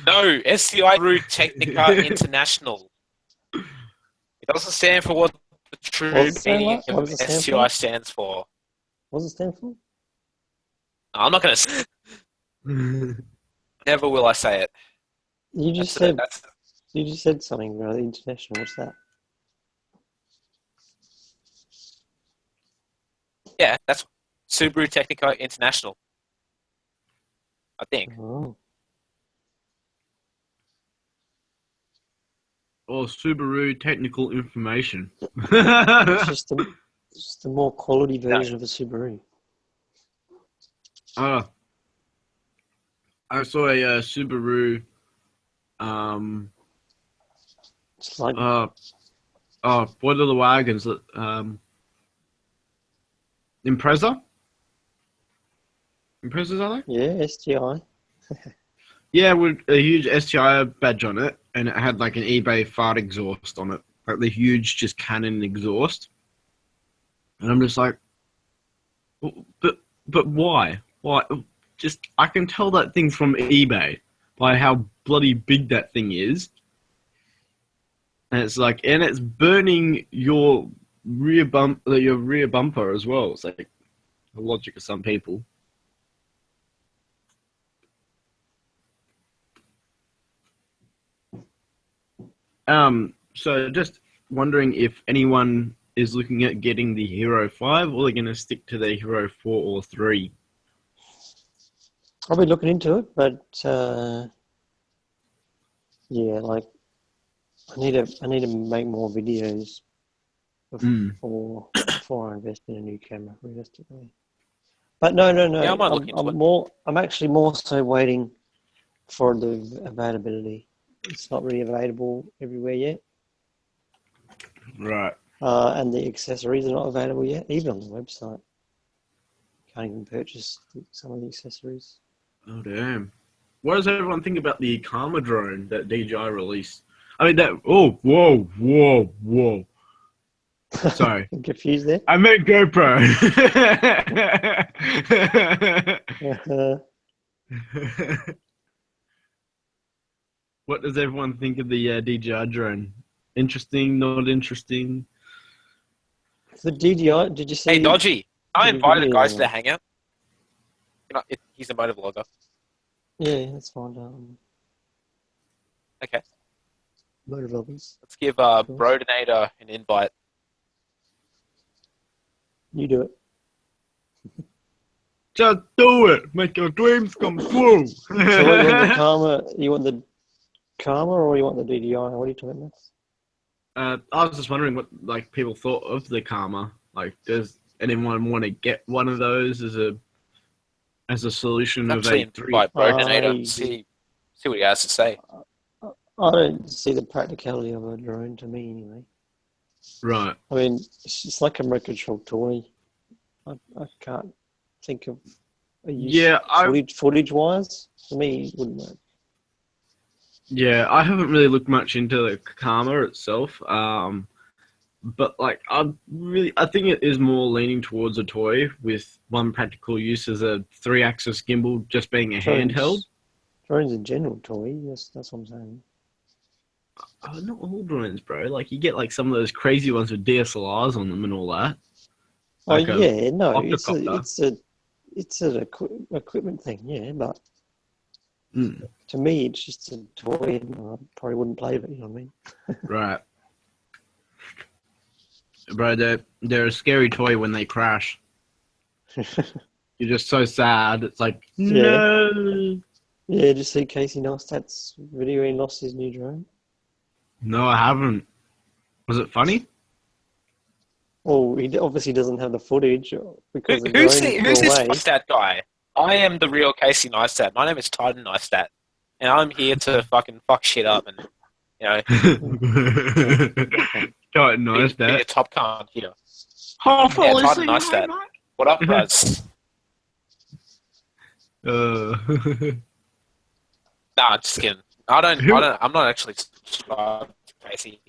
No, SCI Route Technica International. It doesn't stand for what the true What does it stand meaning for? What of does it stand SCI for? stands for. What does it stand for? I'm not going to. Never will I say it. You just That's it. said you just said something about international. What's that? Yeah, that's Subaru Technica International. I think. Oh, Or Subaru technical information. it's just a more quality version of a Subaru. I saw a Subaru. It's like What are the wagons? Impreza? Imprezas, are they? yeah, STI. Yeah, with a huge STI badge on it, and it had like an eBay fart exhaust on it, like the huge just cannon exhaust. And I'm just like, but why? Why? Just I can tell that thing's from eBay by how bloody big that thing is, and it's burning your rear bumper as well. It's like the logic of some people. So just wondering if anyone is looking at getting the Hero 5, or they're going to stick to their Hero 4 or 3. I'll be looking into it, but yeah, like I need to make more videos before I invest in a new camera, realistically. But no. Yeah, I might look into it. I'm actually more so waiting for the availability. It's not really available everywhere yet. Right. And the accessories are not available yet, even on the website. Can't even purchase some of the accessories. Oh, damn. What does everyone think about the Karma drone that DJI released? I mean, that... Oh, whoa. Sorry. I'm confused there. I meant GoPro. What does everyone think of the DJI drone? Interesting, not interesting? The DJI, did you see? Hey, Dodgy. I invited the guys to the the hangout. He's a motovlogger. Yeah, that's fine. Okay. Motovloggers. Let's give Brodenator an invite. You do it. Just do it. Make your dreams come true. So what, you want the Karma? You want the Karma or you want the DJI? What are you talking about? I was just wondering what like people thought of the Karma. Like, does anyone want to get one of those as a solution of Actually, a 3? invite Brodenator. See what he has to say. I don't see the practicality of a drone to me anyway. Right. I mean, it's just like a remote control toy. I can't think of a use. Yeah, footage wise, for me, it wouldn't work. Yeah, I haven't really looked much into the Karma itself. But like, I think it is more leaning towards a toy with one practical use as a 3-axis gimbal, just being a handheld. Drones in general toy. Yes, that's what I'm saying. Oh, not all drones, bro. Like, you get like some of those crazy ones with DSLRs on them and all that. Like it's an equipment thing, yeah, but to me, it's just a toy, and I probably wouldn't play with it. You know what I mean? Right. Bro, they're a scary toy when they crash. You're just so sad. It's like, no. Yeah, did you see Casey Neistat's video? He lost his new drone. No, I haven't. Was it funny? Well, he obviously doesn't have the footage because Who's this Neistat guy? I am the real Casey Neistat. My name is Titan Neistat. and I'm here to fucking fuck shit up and, you know, Quite nice, be a that. top cunt here. Oh, Yeah, it's hard to nice that. What up, guys? Nah, just kidding. I'm not actually crazy.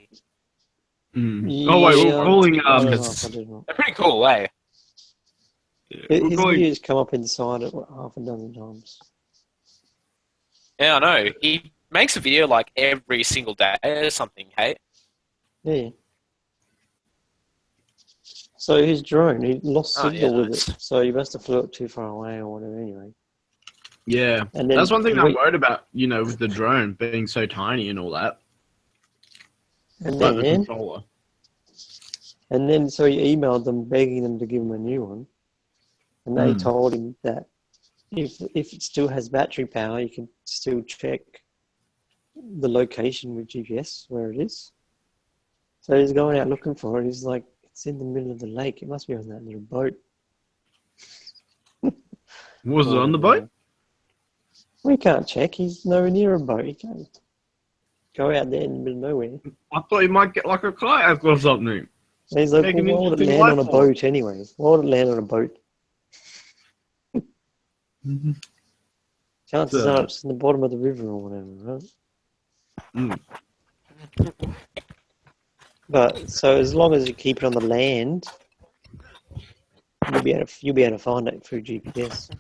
Oh wait, we're calling I don't know if I did not. They're pretty cool, eh? we're His calling. videos come up inside it half a dozen times. Yeah, I know. He makes a video like every single day or something, hey? Yeah. So his drone, he lost Oh, signal yeah, with nice. it, so he must have flew it too far away or whatever. Anyway. Yeah, And then that's one thing he I'm went- worried about. You know, with the drone being so tiny and all that, And like the then, controller. so he emailed them begging them to give him a new one, and they told him that if it still has battery power, you can still check the location with GPS where it is. So he's going out looking for it. He's like, it's in the middle of the lake. It must be on that little boat. Was it on the boat? We can't check. He's nowhere near a boat. He can't go out there in the middle of nowhere. I thought you might get like a kayak or something. And he's like, Make well, an why would it interesting land on a life form. boat anyway? Why would it land on a boat? Chances are it's in the bottom of the river or whatever, right? But so as long as you keep it on the land, you'll be able to find it through GPS.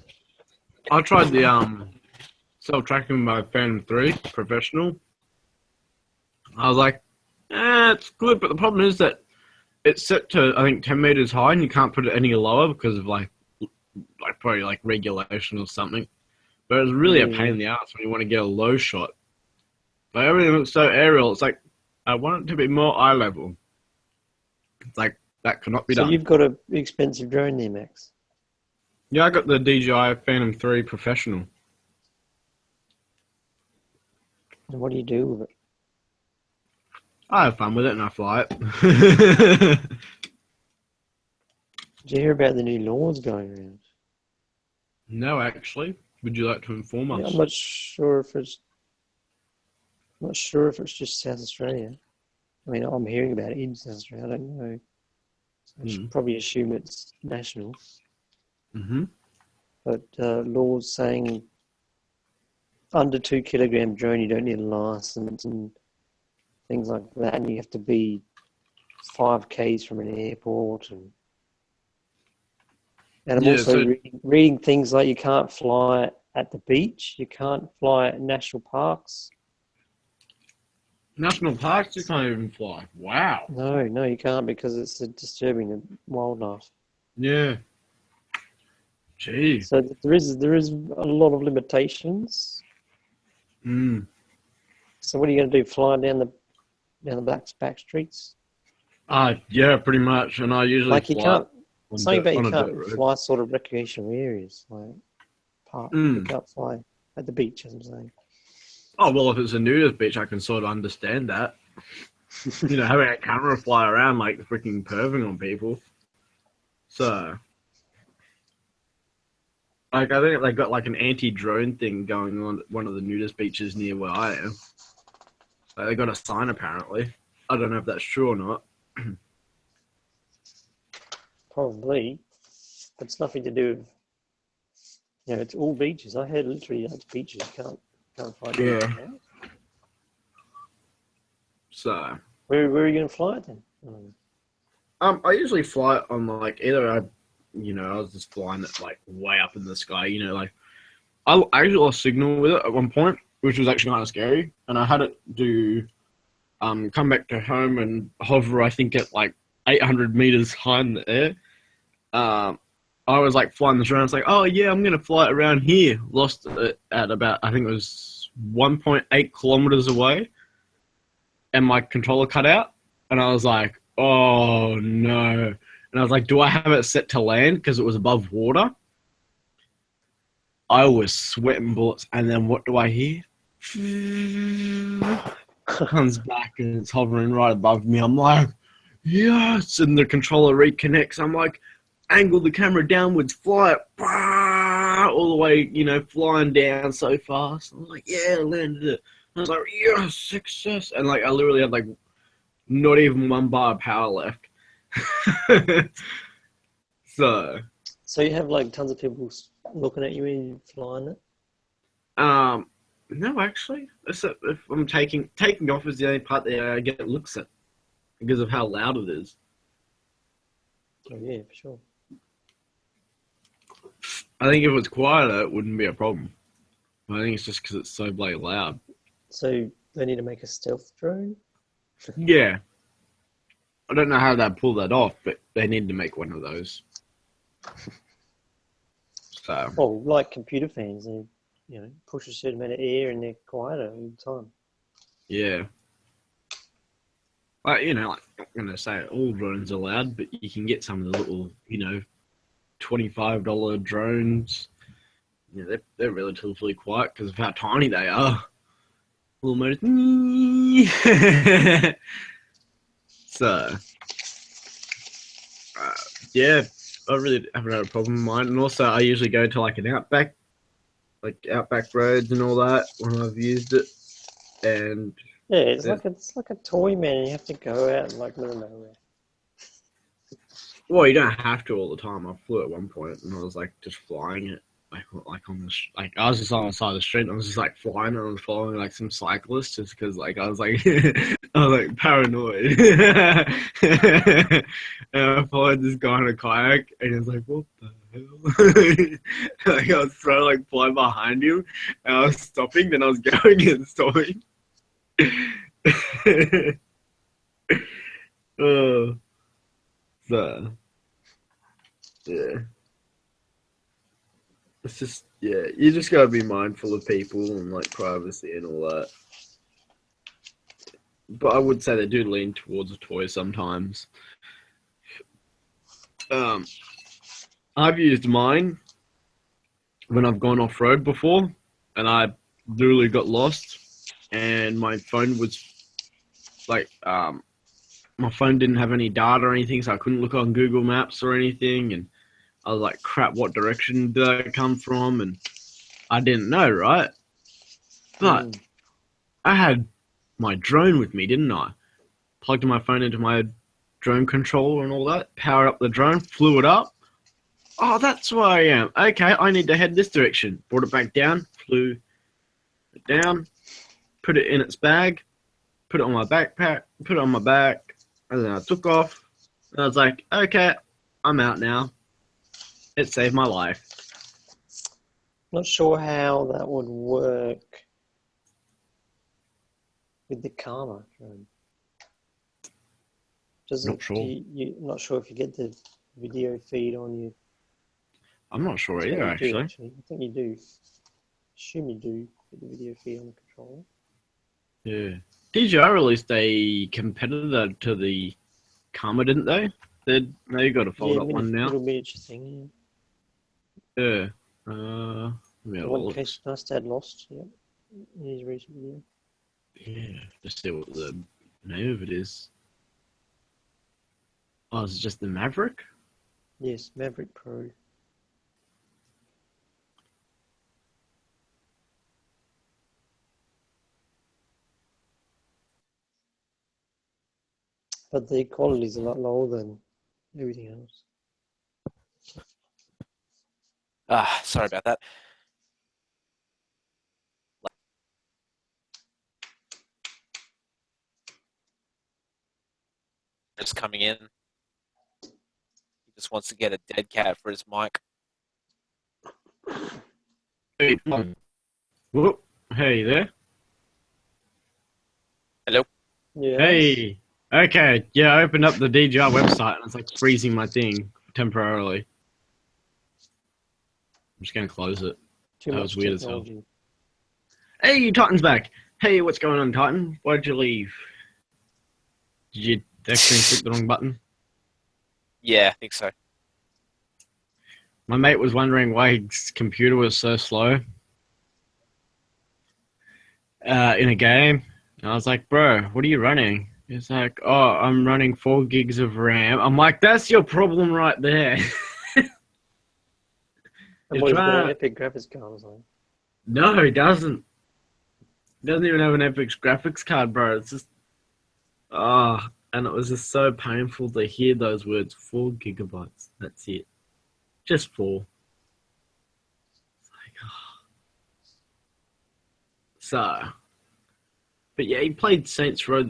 I tried the self-tracking with my Phantom 3 Professional. I was like, it's good, but the problem is that it's set to, I think, 10 meters high, and you can't put it any lower because of like probably like regulation or something. But it's really a pain in the ass when you want to get a low shot. But everything looks so aerial. It's like, I want it to be more eye level. It's like, that cannot be So done. you've got an expensive drone there, Max. Yeah, I got the DJI Phantom 3 Professional. And what do you do with it? I have fun with it and I fly it. Did you hear about the new laws going around? No, actually. Would you like to inform us? Yeah, I'm not sure if it's just South Australia. I mean, I'm hearing about it in South Australia. I don't know. I should probably assume it's national. Mm-hmm. But laws saying under 2 kilogram drone, you don't need a license and things like that, and you have to be 5 k's from an airport, and I'm also reading things like you can't fly at the beach, you can't fly at national parks. National parks, you can't even fly. Wow. No, you can't because it's disturbing the wildlife. Yeah. Gee. So there is a lot of limitations. So what are you going to do? Fly down the back streets? Yeah, pretty much. And I usually Like you can't. Something about you on a dirt can't road. fly sort of recreational areas like park. You can't fly at the beach, as I'm saying. Oh, well, if it's a nudist beach, I can sort of understand that. You know, having a camera fly around like freaking perving on people. So, like, I think they got like an anti-drone thing going on at one of the nudist beaches near where I am. So they got a sign apparently. I don't know if that's true or not. Probably, but it's nothing to do with. You know, it's all beaches. I heard literally it's beaches. You can't fly. Yeah. So. Where are you going to fly it then? I usually fly it on like either I was just flying it like way up in the sky. You know, like I actually lost signal with it at one point, which was actually kind of scary, and I had it do come back to home and hover. I think at like 800 meters high in the air. I was like flying this around. It's like, oh yeah, I'm gonna fly it around here. Lost it at about I think it was 1.8 kilometers away, and my controller cut out, and I was like, oh no. And I was like, do I have it set to land because it was above water? I was sweating bullets, and then what do I hear? Comes back and it's hovering right above me. I'm like, yes, and the controller reconnects. I'm like, angle the camera downwards, fly it, all the way, you know, flying down so fast. I was like, yeah, I landed it. I was like, yes, success. And like, I literally had like not even 1 bar of power left. So you have like tons of people looking at you when you're flying it? no, actually, except if I'm taking off is the only part that I get looks at because of how loud it is. Oh yeah, for sure. I think if it was quieter, it wouldn't be a problem. I think it's just because it's so bloody loud. So they need to make a stealth drone? Yeah. I don't know how they'd pull that off, but they need to make one of those. So. Well, like computer fans, they, you know, push a certain amount of air and they're quieter all the time. Yeah. Like, you know, like, I'm not going to say all drones are loud, but you can get some of the little, you know, $25 drones. Yeah, they're relatively quiet because of how tiny they are. Almost. So, yeah, I really haven't had a problem with mine. And also, I usually go to like an outback roads and all that when I've used it. And yeah, it's like a toy, man. You have to go out in like middle of nowhere. Well, you don't have to all the time. I flew at one point and I was like just flying it, like on the like I was just on the side of the street. And I was just like flying and I was following like some cyclists just because like I was like I was like paranoid. And I followed this guy in a kayak and he was like, "What the hell?" Like I was trying to like fly behind him and I was stopping, then I was going and stopping. Oh. So, yeah. It's just, yeah, you just gotta be mindful of people and like privacy and all that. But I would say they do lean towards a toy sometimes. I've used mine when I've gone off road before and I literally got lost and my phone was like, my phone didn't have any data or anything, so I couldn't look on Google Maps or anything. And I was like, crap, what direction did I come from? And I didn't know, right? But I had my drone with me, didn't I? Plugged my phone into my drone controller and all that, powered up the drone, flew it up. Oh, that's where I am. Okay, I need to head this direction. Brought it back down, flew it down, put it in its bag, put it on my backpack, put it on my back. And then I took off, and I was like, okay, I'm out now. It saved my life. Not sure how that would work with the Karma drone. Not sure. Not sure if you get the video feed on you. I'm not sure either, actually. I think you do. Assume you do get the video feed on the controller. Yeah. DJI released a competitor to the Karma, didn't they? They got a fold-up one now. Little miniature thing, Yeah. The one Case Neistat lost, yeah. In his recent video. Yeah, just see what the name of it is. Oh, is it just the Maverick? Yes, Maverick Pro. But the quality is a lot lower than everything else. Sorry about that. Just coming in. He just wants to get a dead cat for his mic. Hey, whoop. Hey, there? Hello? Yeah. Hey. Okay, yeah, I opened up the DJI website and it's like freezing my thing temporarily. I'm just gonna close it. Too That much was weird as hell. technology. Hey, Titan's back. Hey, what's going on, Titan? Why did you leave? Did you accidentally click the wrong button? Yeah, I think so. My mate was wondering why his computer was so slow in a game. And I was like, bro, what are you running? He's like, oh, I'm running 4 gigs of RAM. I'm like, that's your problem right there. And You're what, he's got trying an to... epic graphics card or something. No, he doesn't. He doesn't even have an epic graphics card, bro. It's just... and it was just so painful to hear those words. 4 gigabytes. That's it. Just 4. It's like, So... But yeah, he played Saints Row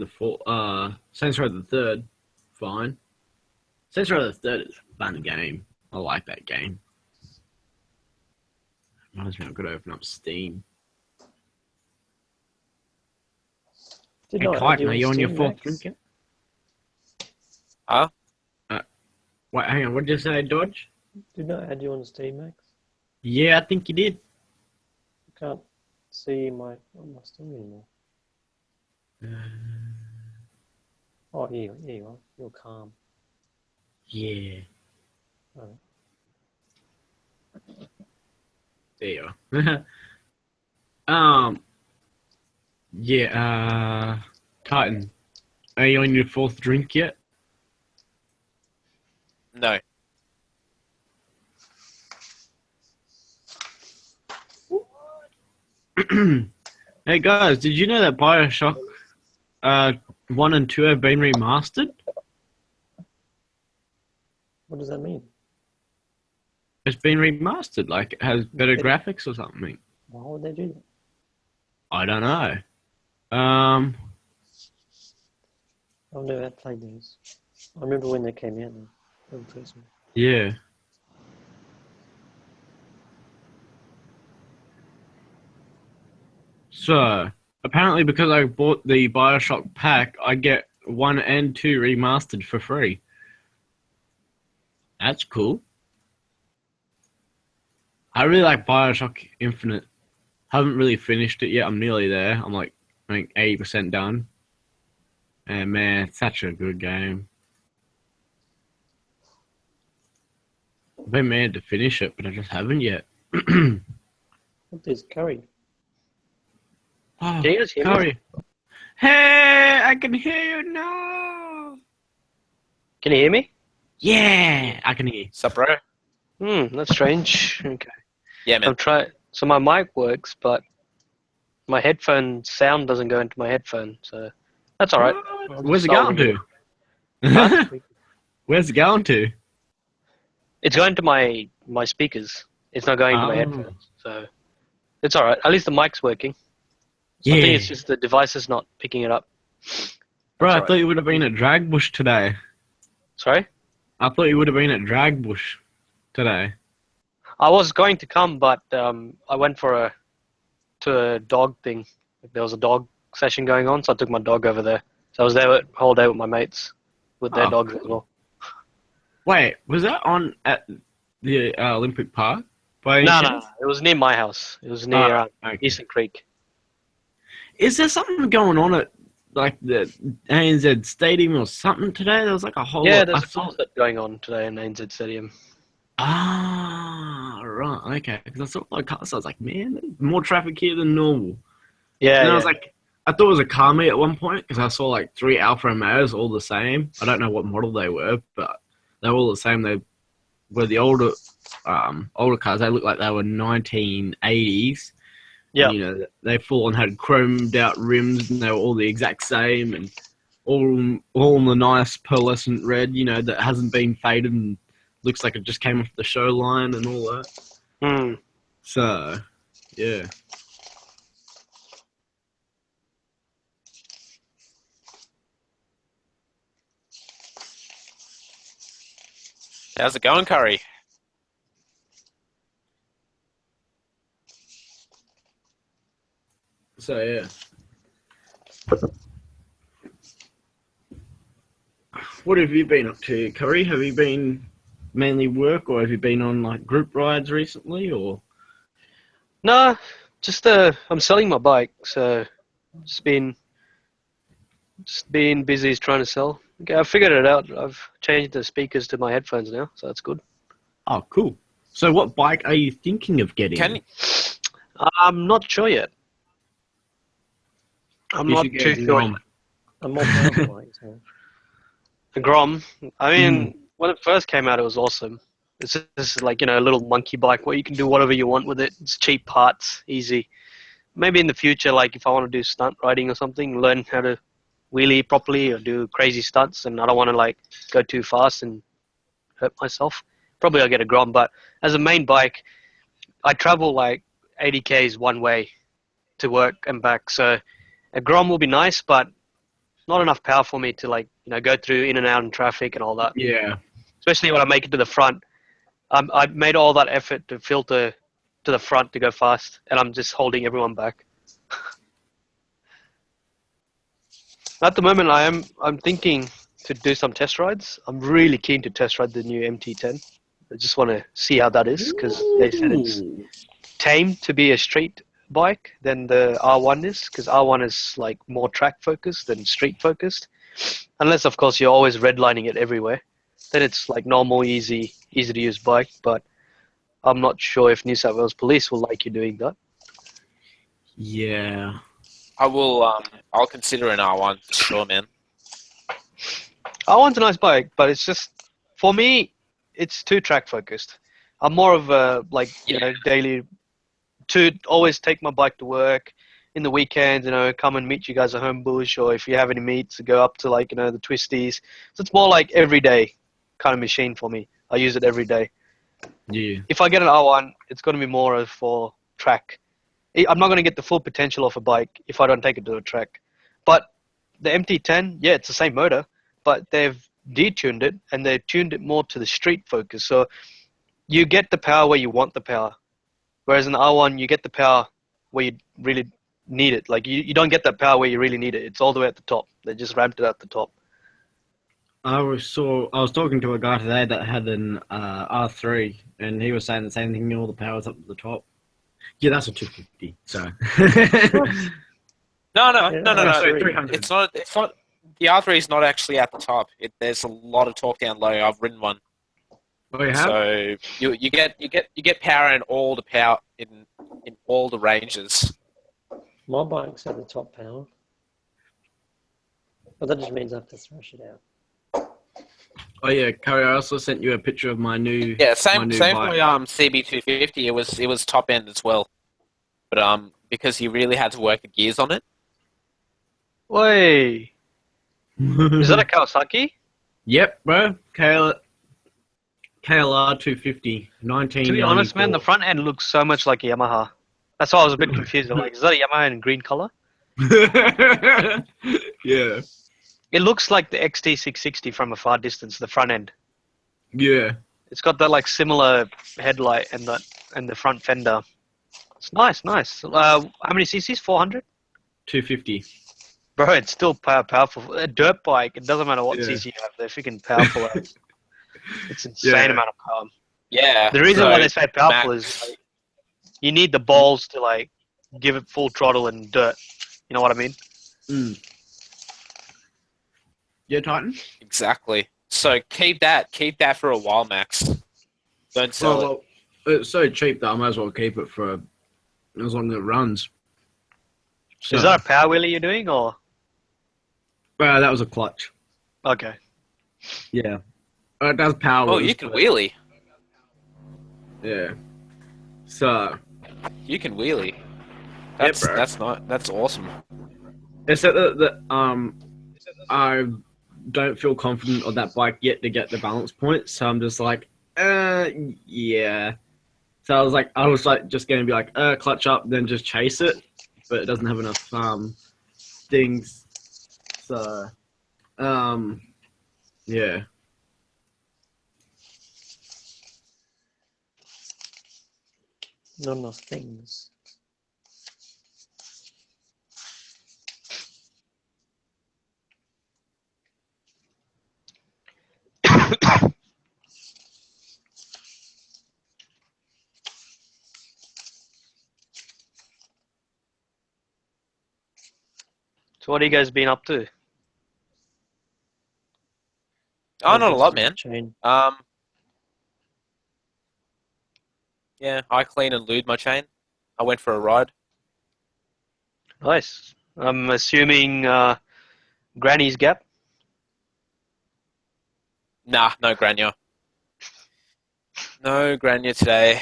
Saints Row the Third. Fine. Saints Row the Third is a fun game. I like that game. Reminds me, I've got to open up Steam. Did Hey, not Kite, add are you on your Steam, 4th Max? drink yet? Huh? Wait, hang on, what did you say, Dodge? Did not add you on Steam, Max? Yeah, I think you did. I can't see my Steam anymore. Oh, here you are. You're calm. Yeah. Oh. There you are. Yeah, Titan, are you on your 4th drink yet? No. Hey guys, did you know that Bioshock 1 and 2 have been remastered? What does that mean? It's been remastered, like it has better graphics or something. Why would they do that? I don't know. I've never played those. I remember when they came out. They were first one. Yeah. So, apparently because I bought the Bioshock pack, I get 1 and 2 remastered for free. That's cool. I really like Bioshock Infinite. Haven't really finished it yet. I'm nearly there. I'm like, I think 80% done. And man, it's such a good game. I've been meaning to finish it, but I just haven't yet. What is curry? Oh, Can you guys hear me? Corey. Hey, I can hear you now. Can you hear me? Yeah, I can hear you. Sup, bro? That's strange. Okay. Yeah, man. I'm trying. So my mic works, but my headphone sound doesn't go into my headphone. So that's all right. Where's it going to? Huh? Where's it going to? It's going to my speakers. It's not going to my Oh. headphones. So it's all right. At least the mic's working. Yeah. I think it's just the device is not picking it up. Bro, That's I all thought right. you would have been at Dragbush today. Sorry? I thought you would have been at Dragbush today. I was going to come, but I went to a dog thing. There was a dog session going on, so I took my dog over there. So I was there the whole day with my mates, with their Oh, dogs as well. Wait, was that on at the Olympic Park? By any No, chance? it was near my house. It was near Okay. Eastern Creek. Is there something going on at like the ANZ Stadium or something today? There was like a whole Yeah, lot. there's I a saw. concert going on today in ANZ Stadium. Ah, right, okay. Because I saw a lot of cars. I was like, man, there's more traffic here than normal. Yeah, And I yeah. was like, I thought it was a car meet at one point because I saw like 3 Alfa Romeos all the same. I don't know what model they were, but they were all the same. They were the older cars. They looked like they were 1980s. Yeah. And, you know, they full on had chromed out rims and they were all the exact same and all in the nice pearlescent red, you know, that hasn't been faded and looks like it just came off the show line and all that. Hmm. So, yeah. How's it going, Curry? So, yeah. What have you been up to, Curry? Have you been mainly work or have you been on like group rides recently or? No, just I'm selling my bike, so just been busy trying to sell. Okay, I figured it out. I've changed the speakers to my headphones now, so that's good. Oh, cool. So what bike are you thinking of getting? Can I'm not sure yet. I'm You not should get too a sure. Grom. Yet. I'm more powerful bike, so. The Grom. I mean, when it first came out, it was awesome, It's just like, a little monkey bike where you can do whatever you want with it. It's cheap parts, easy. Maybe in the future, like if I want to do stunt riding or something, learn how to wheelie properly or do crazy stunts, and I don't want to like go too fast and hurt myself. Probably I'll get a Grom, but as a main bike, I travel like 80 k's one way to work and back. So a Grom will be nice, but not enough power for me to like, go through in and out in traffic and all that. Yeah. Especially when I make it to the front. I made all that effort to filter to the front to go fast, and I'm just holding everyone back. At the moment, I'm thinking to do some test rides. I'm really keen to test ride the new MT10. I just want to see how that is, because they said it's tame to be a street bike than the R1 is, because R1 is like more track focused than street focused. Unless, of course, you're always redlining it everywhere. Then it's like normal, easy to use bike. But I'm not sure if New South Wales Police will like you doing that. Yeah. I will. I'll consider an R1 for sure, man. R1's a nice bike, but it's just, for me, it's too track focused. I'm more of a daily to always take my bike to work. In the weekends, come and meet you guys at Homebush, or if you have any meets, go up to the Twisties. So it's more like everyday kind of machine for me. I use it every day. Yeah. If I get an R1, it's going to be more for track. I'm not going to get the full potential of a bike if I don't take it to a track. But the MT10, yeah, it's the same motor, but they've detuned it and they've tuned it more to the street focus. So you get the power where you want the power. Whereas in the R1, you get the power where you really need it. Like you don't get that power where you really need it. It's all the way at the top. They just ramped it at the top. I was talking to a guy today that had an R3, and he was saying the same thing. All the power's up at the top. Yeah, that's a 250. So. No. Sorry, 300. It's not. The R3 is not actually at the top. There's a lot of torque down low. I've ridden one. Oh, you have? So you get power in all the power in all the ranges. My bike's at the top power. But that just means I have to thrash it out. Oh yeah, Curry, I also sent you a picture of my new Same my for bike. CB250. It was top end as well, but because he really had to work the gears on it. Way. Is that a Kawasaki? Yep, bro. KLR 250, 19. To be honest, man, the front end looks so much like a Yamaha. That's why I was a bit confused. I'm like, is that a Yamaha in green color? Yeah. It looks like the XT660 from a far distance, the front end. Yeah. It's got that like similar headlight and the front fender. It's nice. How many cc's? 400? 250. Bro, it's still powerful. A dirt bike, it doesn't matter what Yeah. cc you have. They're freaking powerful. It's insane amount of power. Yeah. The reason so why they say powerful Max- is you need the balls to like give it full throttle and dirt. You know what I mean? Mm. Yeah, Titan? exactly. So keep that for a while, Max. Don't sell it. Well, it's so cheap that I might as well keep it for as long as it runs. So, Is that a power wheelie you're doing, or? that was a clutch. Okay. Yeah. It does power. Oh, you can wheelie. Yeah. So. You can wheelie. Yep, That's bro. that's awesome. Except that I don't feel confident on that bike yet to get the balance points, so I'm just like, yeah. So I was just going to be like, clutch up, then just chase it, but it doesn't have enough things. So, yeah. Not enough things. So what have you guys been up to? Oh, not a lot, man. Chain. Yeah, I clean and lube my chain. I went for a ride. Nice. I'm assuming Granny's Gap. Nah, no grania. No Grania today.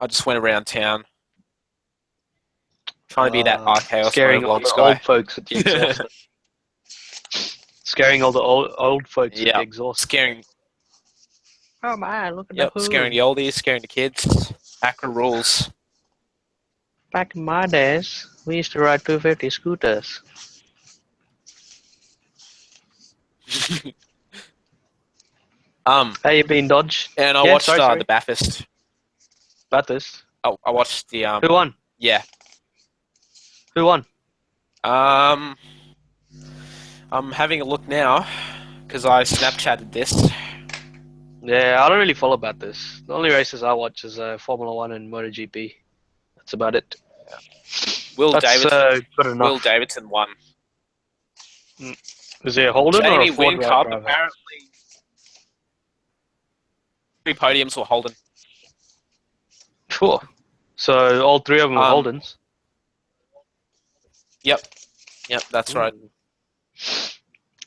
I just went around town trying to be that Archaeos Scaring all motovlogs the guy. old folks with the exhaust. Scaring all the old folks with the Yeah, exhaust. scaring. Oh man, look at Yep, the hood. scaring the oldies, scaring the kids. Accra rules. Back in my days, we used to ride 250 scooters. How you been, Dodge? And I Yeah, watched sorry. the Bathurst. Bathurst. Oh, I watched the Who won? Yeah. Who won? I'm having a look now because I Snapchatted this. Yeah, I don't really follow Bathurst. The only races I watch is Formula One and MotoGP. That's about it. Will That's Davidson. good enough. Will Davidson won. Is it a Holden or Jamie a Ford Whincup driver? apparently. 3 podiums were Holden. Sure. So all 3 of them were Holdens. Yep, that's right. I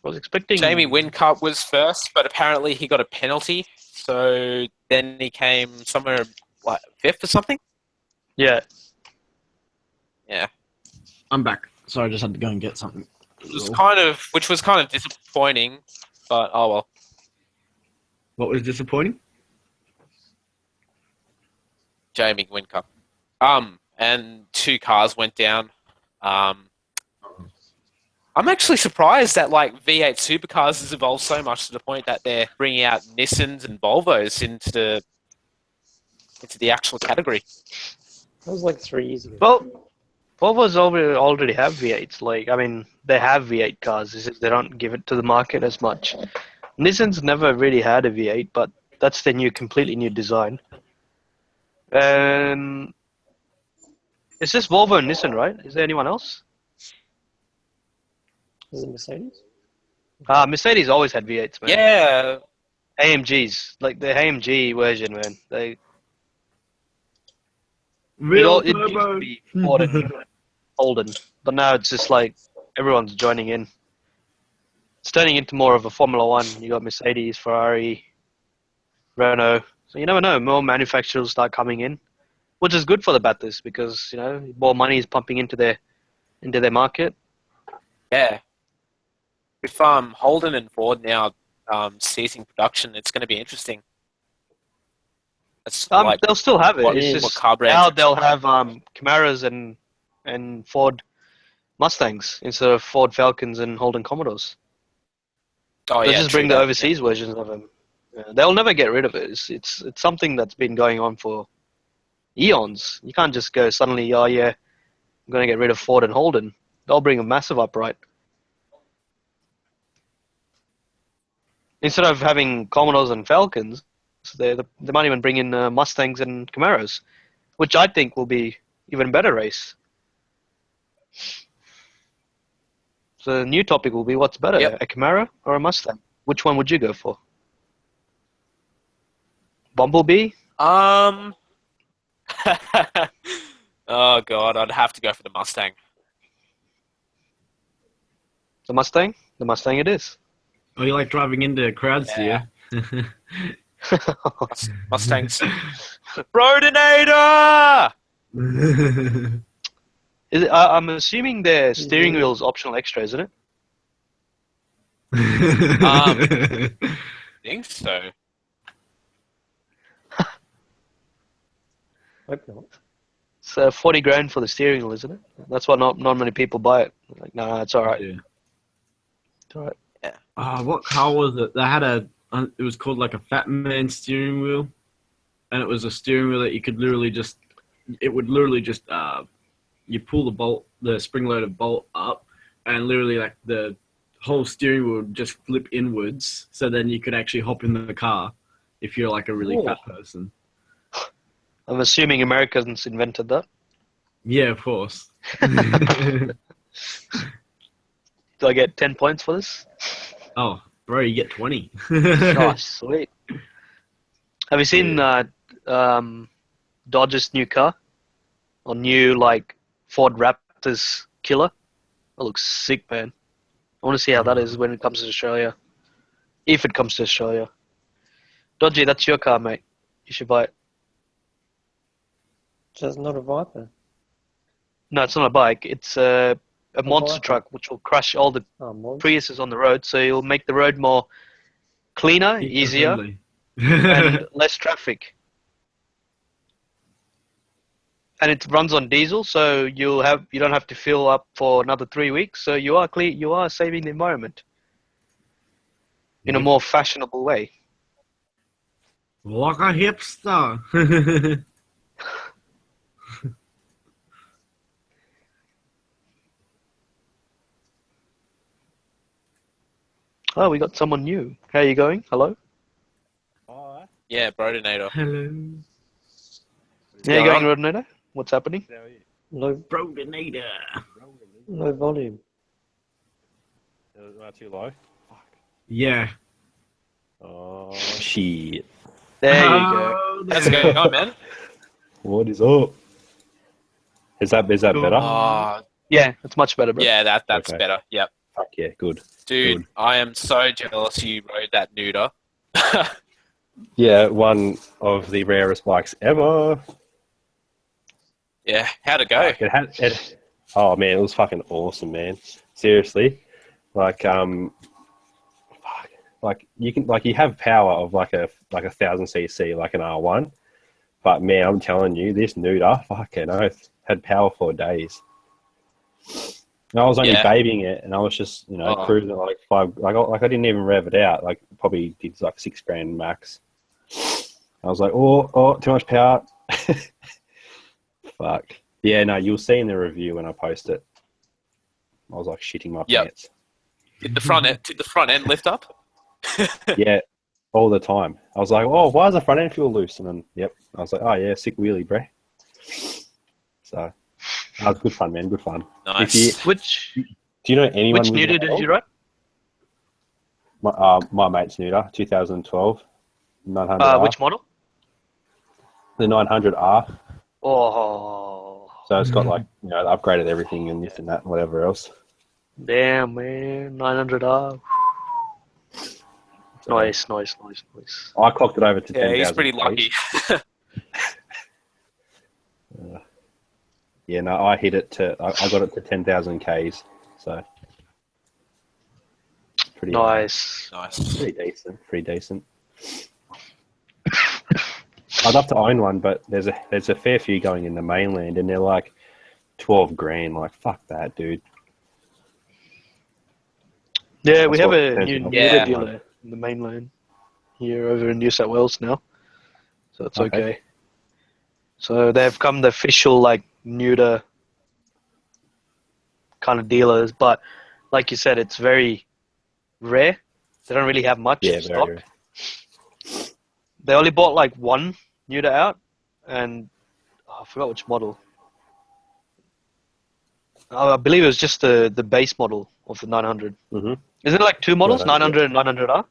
was expecting Jamie Whincup was first, but apparently he got a penalty. So then he came somewhere like 5th or something. Yeah. Yeah. I'm back. Sorry, I just had to go and get something. Which was kind of disappointing, but oh well. What was disappointing? Jamie Whincup. And 2 cars went down. I'm actually surprised that like V8 supercars has evolved so much to the point that they're bringing out Nissans and Volvos into the actual category. That was like 3 years ago. Well, Volvos already have V8s. Like, I mean, they have V8 cars. It's just they don't give it to the market as much. Nissan's never really had a V8, but that's their completely new design. And it's just Volvo and Nissan, right? Is there anyone else? Is it Mercedes? Mercedes always had V8s, man. Yeah. AMGs, like the AMG version, man. It used to be Ford and Holden, but now it's just like everyone's joining in. It's turning into more of a Formula One. You got Mercedes, Ferrari, Renault. So you never know. More manufacturers start coming in, which is good for the Bathurst because more money is pumping into their market. Yeah. With Holden and Ford now ceasing production, it's going to be interesting. It's They'll still have it. It's just car brands now they'll have Camaros and Ford Mustangs instead of Ford Falcons and Holden Commodores. Oh, They'll yeah, just bring the overseas versions of them. Yeah, they'll never get rid of it. It's something that's been going on for eons. You can't just go suddenly, oh yeah, I'm going to get rid of Ford and Holden. They'll bring a massive upright. Instead of having Commodores and Falcons, they might even bring in Mustangs and Camaros, which I think will be even better race. So the new topic will be what's better, a Camaro or a Mustang? Which one would you go for? Bumblebee? Oh god, I'd have to go for the Mustang. The Mustang? The Mustang it is. Oh, you like driving into crowds, Yeah. do you? Mustangs. Roadinator! I'm assuming their steering wheel is optional extra, isn't it? I think so. Hope not. It's 40 grand for the steering wheel, isn't it? That's why not many people buy it. Like, nah, it's all right. Yeah. It's all right. What car was it? They had it was called like a Fat Man steering wheel, and it was a steering wheel that you could literally just you pull the spring-loaded bolt up, and literally like the whole steering wheel would just flip inwards, so then you could actually hop in the car if you're like a really fat person. I'm assuming Americans invented that. Yeah, of course. Do I get 10 points for this? Oh, bro, you get 20. Oh, sweet. Have you seen Dodge's new car? Or new, like, Ford Raptors killer? That looks sick, man. I want to see how that is when it comes to Australia. If it comes to Australia. Dodgy, that's your car, mate. You should buy it. Just not a Viper. No, it's not a bike. It's a monster Viper. truck which will crush all the Oh, mod. Priuses on the road. So it'll make the road more cleaner, easier, Eco-friendly. and less traffic. And it runs on diesel, so you don't have to fill up for another 3 weeks. So you are saving the environment in a more fashionable way. Like a hipster. Oh, we got someone new. How are you going? Hello. Yeah, Brodenator. Hello. How are you going, Rodinator? What's happening? Low, Brodenator. low volume. Too low. Yeah. Oh shit! There you go. Oh, How's it going on, man? What is up? Is that better? Oh, Yeah, it's much better, bro. yeah, that's Okay. better. Yep. Fuck yeah, good. Dude, Good. I am so jealous you rode that Nuda. Yeah, one of the rarest bikes ever. Yeah, how'd it go? Fuck, oh man, it was fucking awesome, man. Seriously, like fuck, like you have power of like a 1000cc, like an R1, but man, I'm telling you, this Nuda, fucking oath, had power for days. And I was only Yeah. babying it, and I was just cruising at like 5, like I didn't even rev it out, like probably did like 6 grand max. I was like, oh, too much power. Fuck. Yeah, no, you'll see in the review when I post it. I was like shitting my Yep. pants. Did the front end lift up? Yeah, all the time. I was like, oh, why is the front end feel loose? And then, yep, I was like, oh yeah, sick wheelie, bre. So, that was good fun, man. Good fun. Nice. Which Do you know anyone? which with Nuda a did model? you ride? My mate's Nuda, 2012, 900R. Which model? The 900R. Oh, So it's got like, upgraded everything and this and that and whatever else. damn, man, 900R. So Nice. I clocked it over to 10,000. Yeah, he's pretty lucky. Yeah, no, I hit it I got it to 10,000 Ks. So pretty Nice. Nice. Pretty decent. I'd love to own one, but there's a fair few going in the mainland, and they're like 12 grand. Like, fuck that, dude. Yeah, we That's have what a turns new me off. Nuda Yeah. dealer in the mainland here over in New South Wales now, so it's Okay. okay. So they've come the official like Nuda kind of dealers, but like you said, it's very rare. They don't really have much Yeah, stock. very. They only bought like one Nuda out, and I forgot which model. I believe it was just the base model of the 900. Mm-hmm. Is it like two models, 900, 900 and 900R?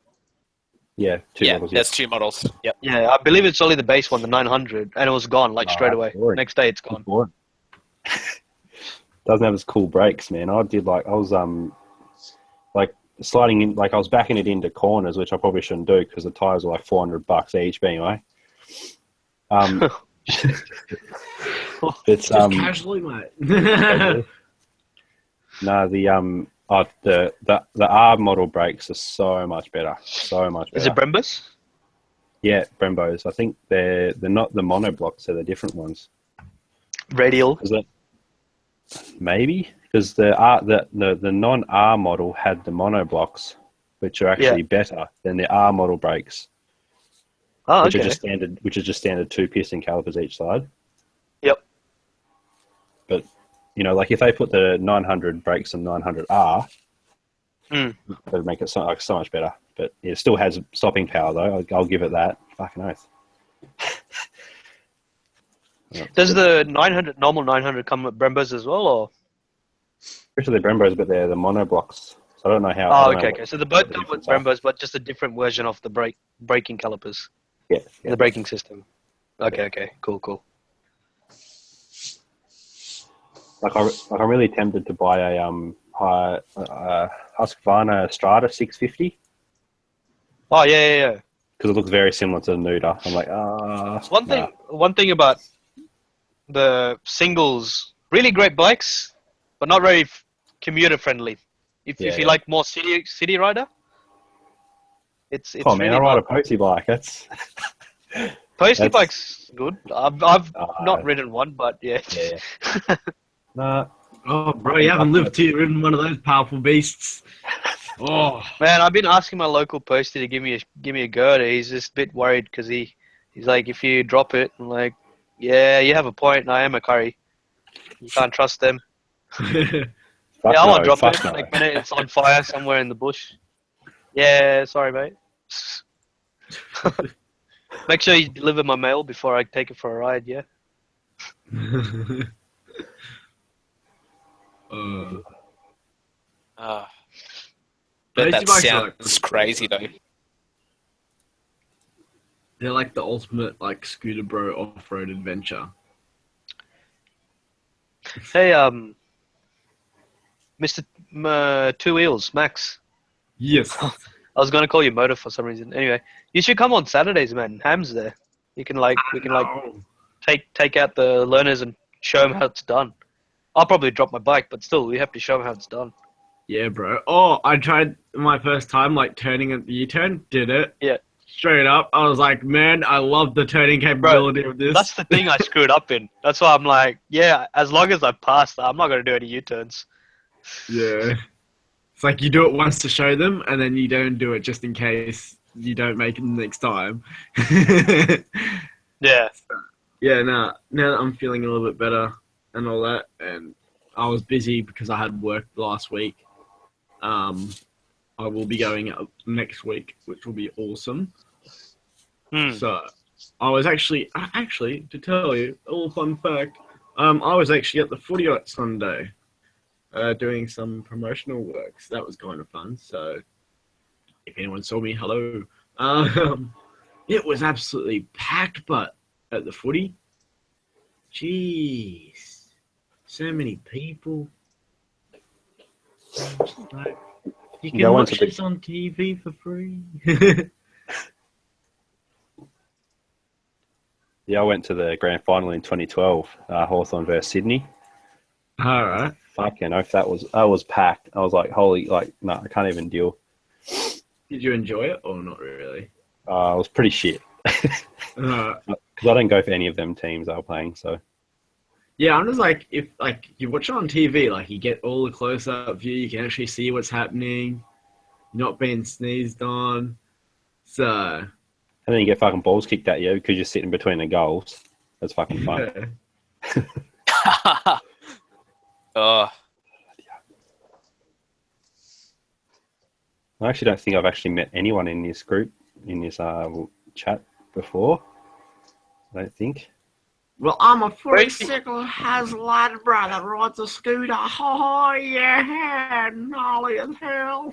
Yeah, two Yeah, models. there's 2 models. Yep. Yeah, I believe it's only the base one, the 900, and it was gone like straight that's away. boring. Next day, it's gone. Boring. Doesn't have its cool brakes, man. I was like sliding in, like I was backing it into corners, which I probably shouldn't do because the tires were like $400 each. But anyway, it's Just casually, mate. no, the R model brakes are so much better. So much better. Is it Brembus? Yeah, Brembos. I think they're not the monoblocks, they're the different ones. Radial. Is it? Maybe because the non-R model had the monoblocks, which are actually better than the R model brakes, Oh, which okay. are just standard 2 piston calipers each side. Yep. But like if they put the 900 brakes on 900R, they'd make it so much better. But it still has stopping power though. I'll give it that. Fucking oath. Does the 900 normal 900 come with Brembus as well, or? Especially the Brembos, but they're the monoblocks. So I don't know how. Oh, I don't know okay. what So the both the come with difference are. Brembus, but just a different version of the braking calipers, Yeah. the braking system. Okay. Cool. Like I'm really tempted to buy a Husqvarna Strata 650 Oh yeah. because it looks very similar to the Nuda. I'm like, One thing about the singles, really great bikes, but not very commuter friendly. If you like more city rider, it's oh man, really I ride a not. postie bike. That's Postie that's bike's good. I've not ridden one, but yeah. yeah. Nah, Oh, bro, you haven't lived till you've ridden one of those powerful beasts. Oh, Man, I've been asking my local postie to give me a girder. He's just a bit worried because he's like, if you drop it, I'm like, yeah, you have a point. I am a curry. You can't trust them. fuck Yeah, I no, won't drop fuck it. no. Like when it's on fire somewhere in the bush. Yeah, sorry, mate. Make sure you deliver my mail before I take it for a ride. Yeah. Bet Postie that bikes are like- sounds crazy though. they're like the ultimate like scooter bro off-road adventure. Hey, Mr. Two Wheels, Max. Yes. I was gonna call you Motor for some reason. Anyway, you should come on Saturdays, man. Ham's there. We can Oh. take out the learners and show them how it's done. I'll probably drop my bike, but still, we have to show them how it's done. Yeah, bro. Oh, I tried my first time like turning at the U-turn. Did it? Yeah. Straight up, I was like, man, I love the turning capability of this. That's the thing I screwed up in. That's why I'm like, yeah, as long as I pass, I'm not gonna do any U-turns. Yeah. It's like you do it once to show them, and then you don't do it just in case you don't make it the next time. Yeah. Yeah, now that I'm feeling a little bit better and all that, and I was busy because I had work last week. I will be going out next week, which will be awesome. So, I was actually to tell you a little fun fact. I was actually at the footy on Sunday, doing some promotional work. So that was kind of fun. So, if anyone saw me, hello. It was absolutely packed, but at the footy, jeez, so many people. Like, you can watch this on TV for free. Yeah, I went to the grand final in 2012, Hawthorn versus Sydney. All right. Fucking oath, that was packed. I was like, holy, like, no, I can't even deal. Did you enjoy it or not really? It was pretty shit. Because I don't go for any of them teams they were playing, so. Yeah, I'm just like, if like you watch it on TV, like you get all the close-up view, you can actually see what's happening. You're not being sneezed on. So. And then you get fucking balls kicked at you because you're sitting between the goals. That's fucking fun. Oh, I actually don't think I've actually met anyone in this group, in this chat before. I don't think. Well, I'm a tricycle has a lad brother that rides a scooter. Oh, yeah, gnarly as hell.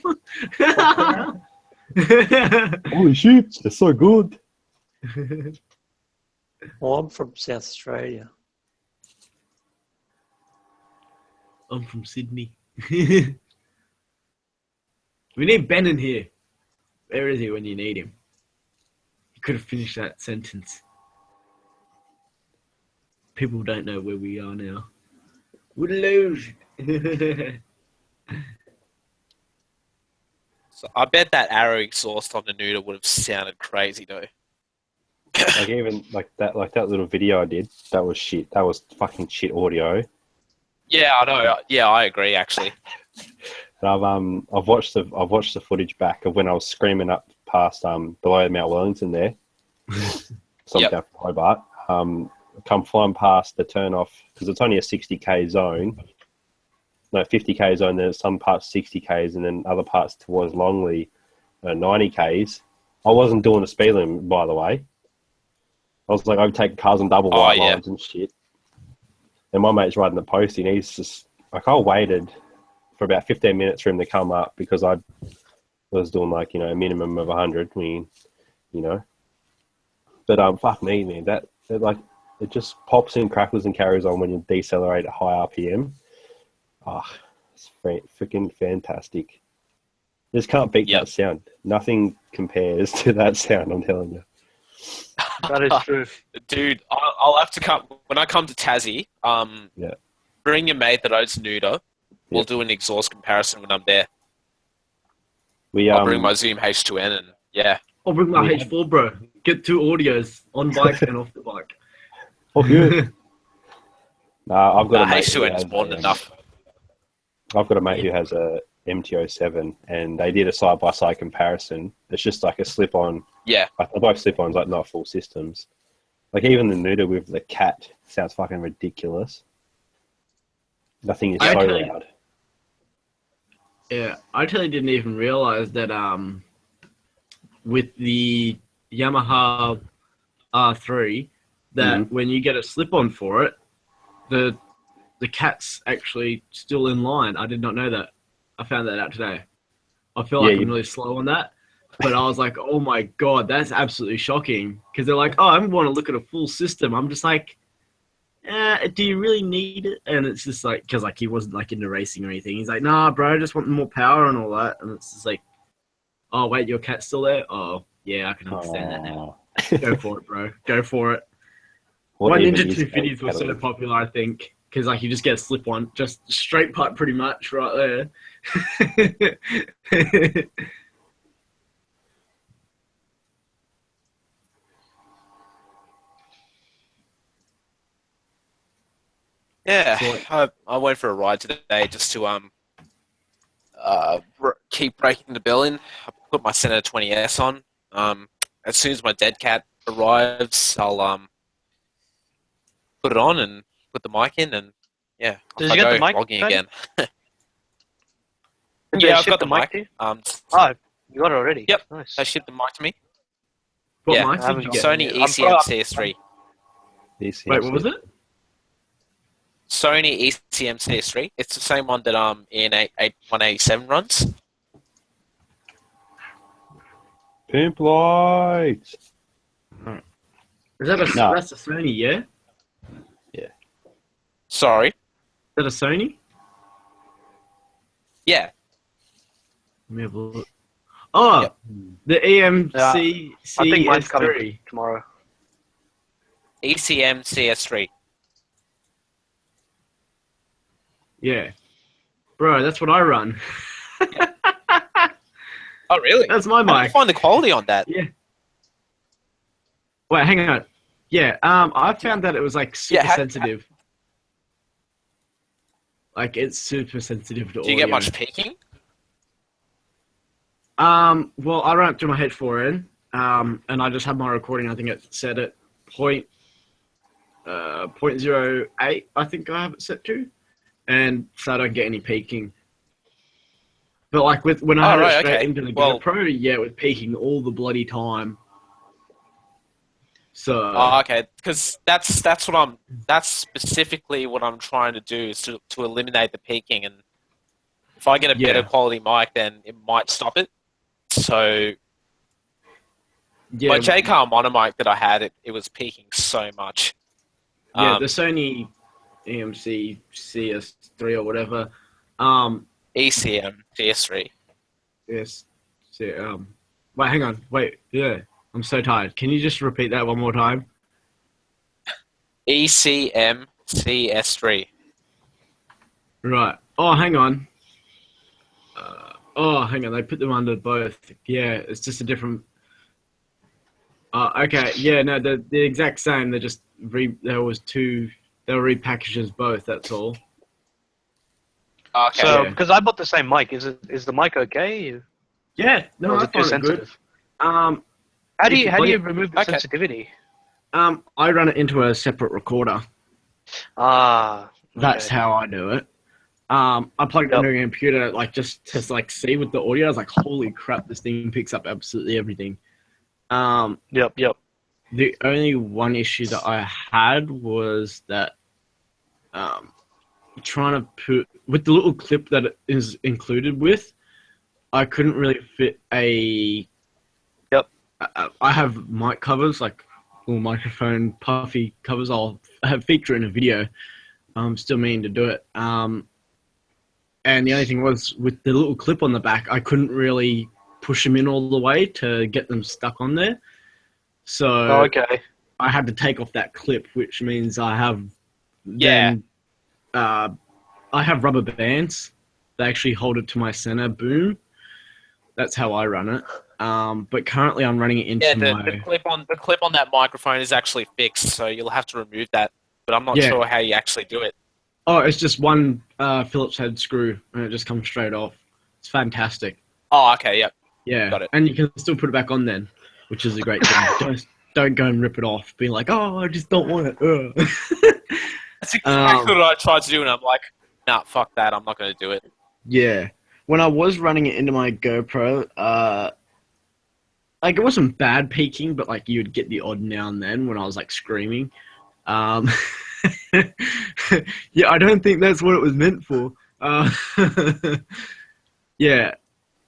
Holy shit, they're so good. Well, I'm from South Australia. I'm from Sydney. We need Ben in here. Where is he when you need him? He could have finished that sentence. People don't know where we are now. We're lose. so I bet that arrow exhaust on the Nuda would have sounded crazy though. Like even like that little video I did, that was shit. That was fucking shit audio. Yeah, I know. Yeah, I agree actually. And I've watched the footage back of when I was screaming up past below Mount Wellington there. Something down from Hobart. Come flying past the turn off because it's only a 60k zone. No, 50k zone. There's some parts 60k's and then other parts towards Longley 90k's. I wasn't doing the speed limit, by the way. I was like overtaking cars on double white lines and shit. And my mate's riding the postie and he's just like, I waited for about 15 minutes for him to come up because I was doing like, a minimum of 100, But fuck me, man, that like it just pops in, crackles and carries on when you decelerate at high RPM. It's freaking fantastic. Just can't beat Yep. that sound. Nothing compares to that sound, I'm telling you. That is true. Dude, I'll have to come when I come to Tassie. Yeah. Bring your mate that owns Nuda. We'll Yep. do an exhaust comparison when I'm there. We I'll bring my Zoom H2N and yeah. I'll bring my We H4, bro. Get 2 audios on bike and off the bike. Oh, good. I've got a mate who H2N has is more than enough. I've got a mate who has a MTO7, and they did a side-by-side comparison. It's just like a slip-on. Yeah. Like, they're both slip-ons, like not full systems. Like even the Nuda with the cat sounds fucking ridiculous. Nothing is so Actually- loud. Yeah, I totally didn't even realize that with the Yamaha R3 that when you get a slip-on for it, the cat's actually still in line. I did not know that. I found that out today. I feel like I'm really slow on that, but I was like, oh my god, that's absolutely shocking. Because they're like, oh, I want to look at a full system. I'm just like, do you really need it? And it's just like, because like he wasn't like into racing or anything. He's like, nah, bro, I just want more power and all that. And it's just like, oh wait, your cat's still there? Oh yeah, I can understand that now. Go for it, bro. Go for it. What My even Ninja is 250s was so catalog? popular, I think, because like you just get a slip on, just straight pipe pretty much right there. Yeah, I went for a ride today just to keep breaking the bill in. I put my Senator 20S on. As soon as my dead cat arrives, I'll put it on and put the mic in, and yeah, Did off you I get the go, mic, vlogging Tony? again. Did Yeah, they I've ship got the mic. to you? S- Oh, you got it already. Yep. Nice. They shipped the mic to me. What Yeah, mics I did you haven't get? got Sony I'm ECM pro- CS3. Wait, what was it? Sony ECM CS3. It's the same one that EN187 runs. Pimp lights. Is that a No. that's a Sony? Yeah. Sorry. Is that a Sony? Yeah. Let me have a look. Oh, Yep. the EMC I think mine's coming CS3. tomorrow. ECM CS3. Yeah, bro, that's what I run. Oh, really? That's my How do you mic. find the quality on that? Yeah. Wait, hang on. Yeah, I found that it was like super Yeah, sensitive. Like it's super sensitive to Do audio. you get much peaking? Well, I run it through my H4N, and I just have my recording. I think it's set at 0.08. I think I have it set to, and so I don't get any peaking. But like when I had it straight into the GoPro, yeah, it was peaking all the bloody time. So. Oh, okay. Because that's specifically what I'm trying to do is to eliminate the peaking, and if I get a better quality mic, then it might stop it. So Yeah, my J-Car mono mic that I had, it was peaking so much. Yeah, the Sony EMC CS3 or whatever. ECM CS3. Yes. Wait, hang on. Wait, yeah. I'm so tired. Can you just repeat that one more time? ECM CS3. Right. Oh, hang on. Hang on. They put them under both. Yeah, it's just a different. Okay. Yeah. No, they're the exact same. They're just there was two. They were repackaged as both. That's all. Okay. So, Yeah. because I bought the same mic, is the mic okay? Yeah. No, Or is I it too find it good. sensitive? If How do you you remove the Okay. sensitivity? I run it into a separate recorder. That's Okay. how I do it. I plugged it Yep. into a computer, like just to like see with the audio. I was like, "Holy crap! This thing picks up absolutely everything." Yep. The only one issue that I had was that trying to put with the little clip that it is included with, I couldn't really fit a. Yep. I have mic covers, like little microphone puffy covers. I'll have feature in a video. I'm still meaning to do it. And the only thing was, with the little clip on the back, I couldn't really push them in all the way to get them stuck on there. So Oh, okay. I had to take off that clip, which means I have Yeah. then I have rubber bands that actually hold it to my center boom. That's how I run it. But currently I'm running it into Yeah, my... the clip on that microphone is actually fixed, so you'll have to remove that. But I'm not Yeah. sure how you actually do it. Oh, it's just one Phillips head screw, and it just comes straight off. It's fantastic. Oh, okay, yep. Yeah, Got it. and you can still put it back on then, which is a great thing. Don't go and rip it off. Be like, oh, I just don't want it. That's exactly what I tried to do, and I'm like, nah, fuck that. I'm not going to do it. Yeah. When I was running it into my GoPro, like, it wasn't bad peaking, but like you'd get the odd now and then when I was like screaming. Yeah, I don't think that's what it was meant for. Yeah,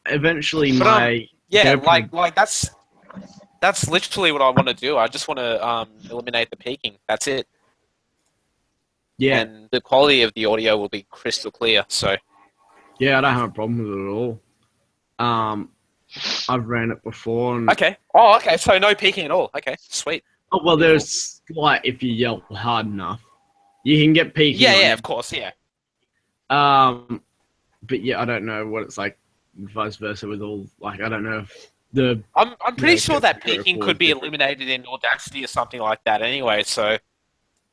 eventually But, yeah, GoPro... like that's literally what I want to do. I just want to eliminate the peaking. That's it. Yeah, And the quality of the audio will be crystal clear. So yeah, I don't have a problem with it at all. I've ran it before. And... okay. Oh, okay. So no peaking at all. Okay, sweet. Oh, well, there's slight if you yell hard enough. You can get peaking. Yeah, on yeah, it. of course, yeah. But yeah, I don't know what it's like vice versa with all, like, I don't know if the... I'm pretty sure that GoPro peaking is could be different. eliminated in Audacity or something like that anyway. So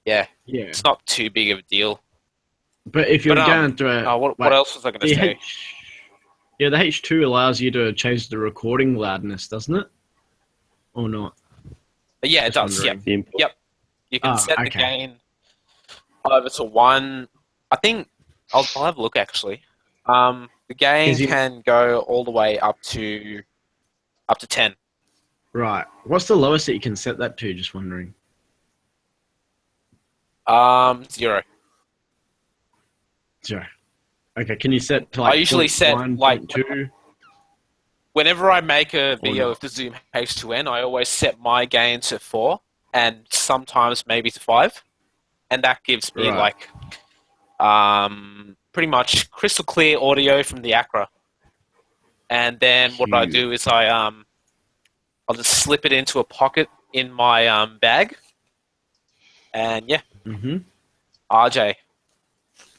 yeah, Yeah. it's not too big of a deal. But if you're But, going through what else was I going to say? Yeah, the H2 allows you to change the recording loudness, doesn't it? Or not? Yeah, it Just does. Yep. wondering. The input. Yep. You can set the okay. gain over to 1. I think I'll have a look actually. The gain can go all the way up to 10. Right. What's the lowest that you can set that to? Just wondering. 0. 0. Okay. Can you set to like... I usually set 1, like 2? Whenever I make a video not. with the Zoom H2N, I always set my gain to 4 and sometimes maybe to 5, and that gives me Right. pretty much crystal clear audio from the Acra. And then what I do is I'll just slip it into a pocket in my bag, and yeah, RJ,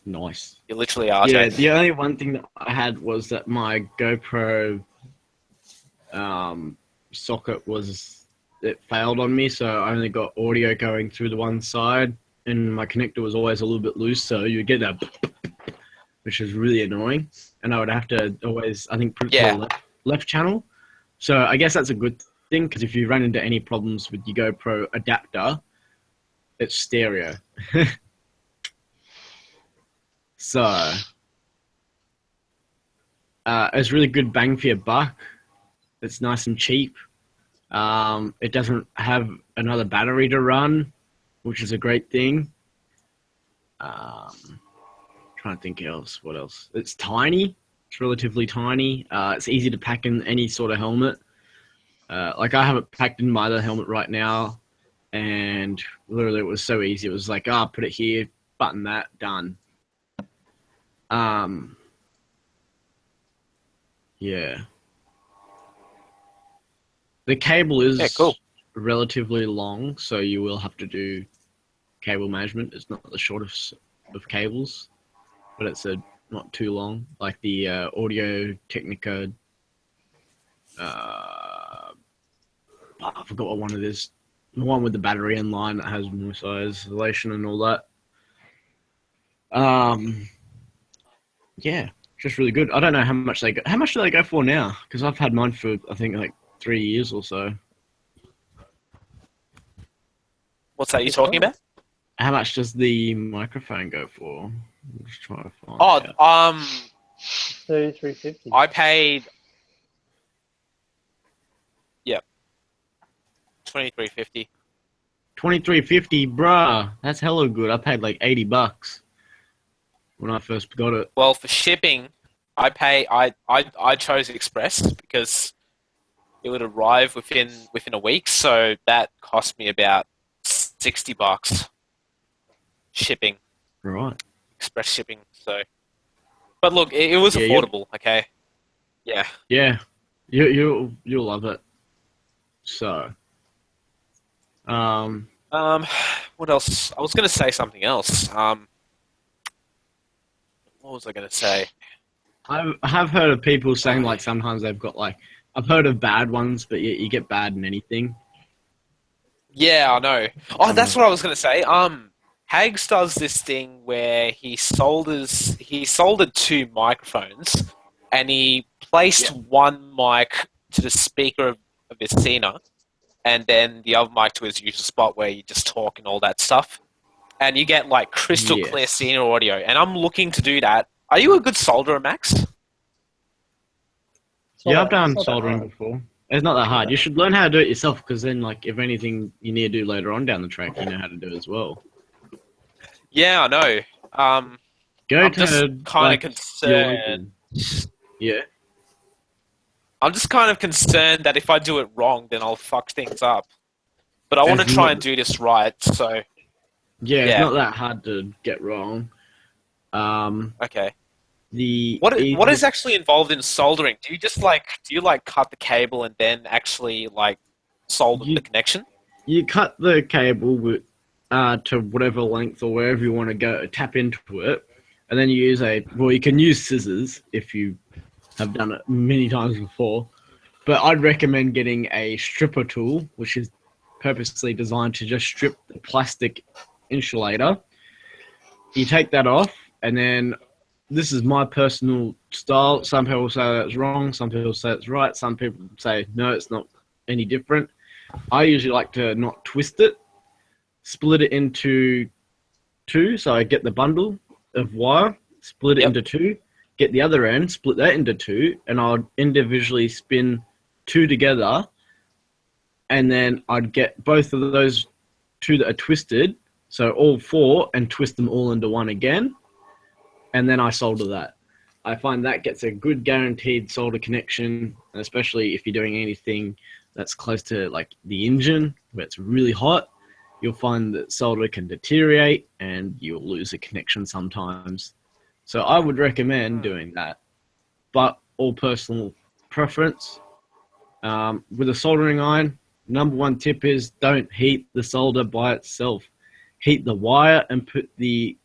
Nice. you're literally RJ. Yeah, the only one thing that I had was that my GoPro socket it failed on me, so I only got audio going through the one side, and my connector was always a little bit loose, so you get that, which is really annoying, and I would have to always, I think, put it to the left channel. So I guess that's a good thing, because if you run into any problems with your GoPro adapter, it's stereo. So it's really good bang for your buck. It's nice and cheap. It doesn't have another battery to run, which is a great thing. Trying to think else. What else? It's tiny. It's relatively tiny. It's easy to pack in any sort of helmet. Like I have it packed in my other helmet right now, and literally it was so easy. It was like, put it here, button that, done. Yeah. The cable is relatively long, so you will have to do cable management. It's not the shortest of cables, but it's not too long. Like the Audio Technica, I forgot what one it is. The one with the battery in line that has noise isolation and all that. Yeah, just really good. I don't know how much they go. How much do they go for now? Because I've had mine for, I think, like 3 years or so. What's that you're talking about? How much does the microphone go for? I'm just trying to find out. 33.50. I paid, $23.50. $23.50, bruh. That's hella good. I paid like $80 when I first got it. Well, for shipping, I chose Express because it would arrive within a week, so that cost me about $60 shipping. Right. Express shipping. So But look, it was Yeah, affordable. Okay. Yeah. Yeah, you'll love it. So, um, What else? I was going to say something else. What was I going to say? I have heard of people saying like sometimes they've got like I've heard of bad ones, but you get bad in anything. Yeah, I know. Oh, that's what I was going to say. Hags does this thing where he soldered two microphones, and he placed one mic to the speaker of his Cena, and then the other mic to his usual spot where you just talk and all that stuff. And you get like crystal clear Yes. Cena audio. And I'm looking to do that. Are you a good solderer, Max? Yeah, I've done It's not that soldering hard. before. It's not that hard. You should learn how to do it yourself because then, like, if anything you need to do later on down the track, you know how to do it as well. Yeah, I know. Go I'm to just kind of like, concerned. Yeah. I'm just kind of concerned that if I do it wrong, then I'll fuck things up. But I want to It's try not- and do this right, so Yeah, Yeah. it's not that hard to get wrong. okay. The What is easiest- actually involved in soldering? Do you cut the cable and then actually like solder You- the connection? You cut the cable with, to whatever length or wherever you want to go, tap into it, and then you use you can use scissors if you have done it many times before, but I'd recommend getting a stripper tool, which is purposely designed to just strip the plastic insulator. You take that off, and then this is my personal style. Some people say that's wrong, some people say it's right, some people say no, it's not any different. I usually like to not twist it, split it into two, so I get the bundle of wire, split it Yep. into two, get the other end, split that into two, and I'll individually spin two together, and then I'd get both of those two that are twisted, so all four, and twist them all into one again, and then I solder that. I find that gets a good guaranteed solder connection, especially if you're doing anything that's close to like the engine where it's really hot. You'll find that solder can deteriorate and you'll lose a connection sometimes. So I would recommend doing that, but all personal preference. With a soldering iron, number one tip is don't heat the solder by itself. Heat the wire and put the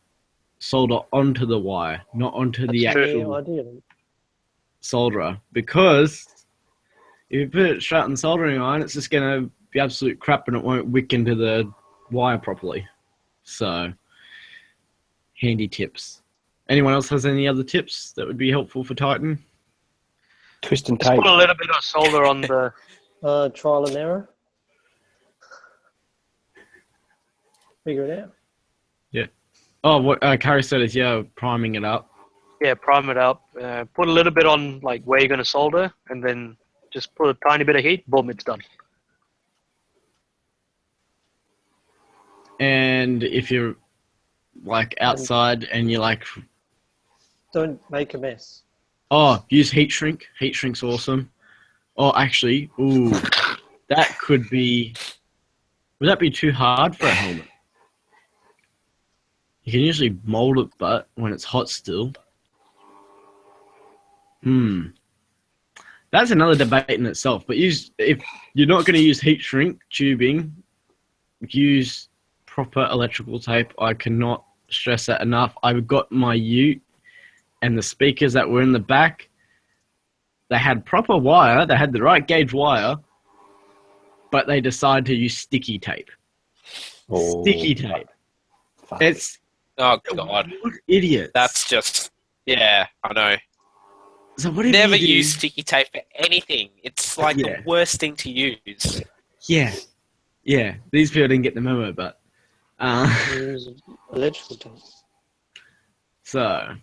solder onto the wire, not onto the That's true. actual Yeah, ideally. solderer, because if you put it straight on the soldering iron, it's just going to be absolute crap and it won't wick into the wire properly. So, handy tips. Anyone else has any other tips that would be helpful for Titan? Twist and Just tape. put a little bit of solder on the. Trial and error. Figure it out. Oh, what Carrie said is, yeah, priming it up. Yeah, prime it up. Put a little bit on like where you're going to solder, and then just put a tiny bit of heat. Boom, it's done. And if you're like outside and you're like, Don't make a mess. oh, use heat shrink. Heat shrink's awesome. Oh, actually, ooh, that could be. Would that be too hard for a helmet? You can usually mold it, but when it's hot still. That's another debate in itself. But if you're not going to use heat shrink tubing, use proper electrical tape. I cannot stress that enough. I've got my ute and the speakers that were in the back. They had proper wire. They had the right gauge wire, but they decided to use sticky tape. Oh, Sticky tape. fuck. It's Oh god, what idiots. that's just I know. So what if Never you do- use sticky tape for anything. It's like Yeah. the worst thing to use. Yeah. These people didn't get the memo, but Use electrical tape. so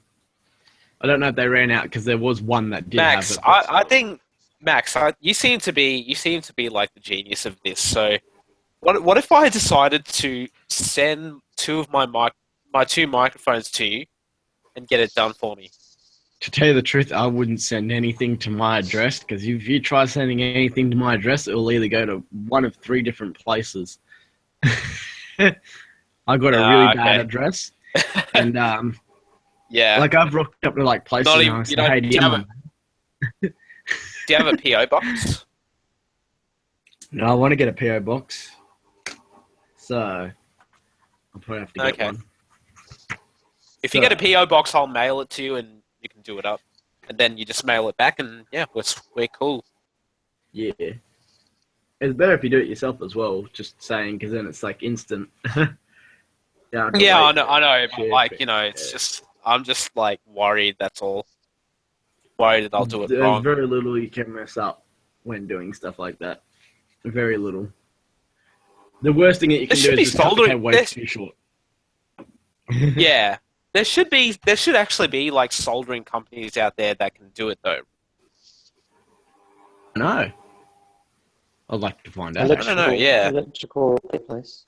I don't know if they ran out because there was one that did Max, have it. I think Max, you seem to be like the genius of this. So, what if I decided to send two of my two microphones to you and get it done for me? To tell you the truth, I wouldn't send anything to my address because if you try sending anything to my address, it will either go to one of three different places. I got a really bad okay. address, and Yeah. Like I've rocked up to like places Not and even- I you say, don't- "Hey, do do you you have mind?" Do you have a PO box? No, I want to get a PO box, so I'll probably have to get Okay. one. If you get a PO box, I'll mail it to you, and you can do it up, and then you just mail it back, and yeah, we're cool. Yeah, it's better if you do it yourself as well. Just saying, because then it's like instant. Yeah, Yeah, I know, but Shit, like it's yeah. just I'm just like worried. That's all. Worried that I'll do it There's wrong. very little you can mess up when doing stuff like that. Very little. The worst thing that you There can do should be is just cut the soldering- cable way there's- too short. Yeah, there should actually be like soldering companies out there that can do it though. No. I'd like to find out. don't know, yeah. Electrical place.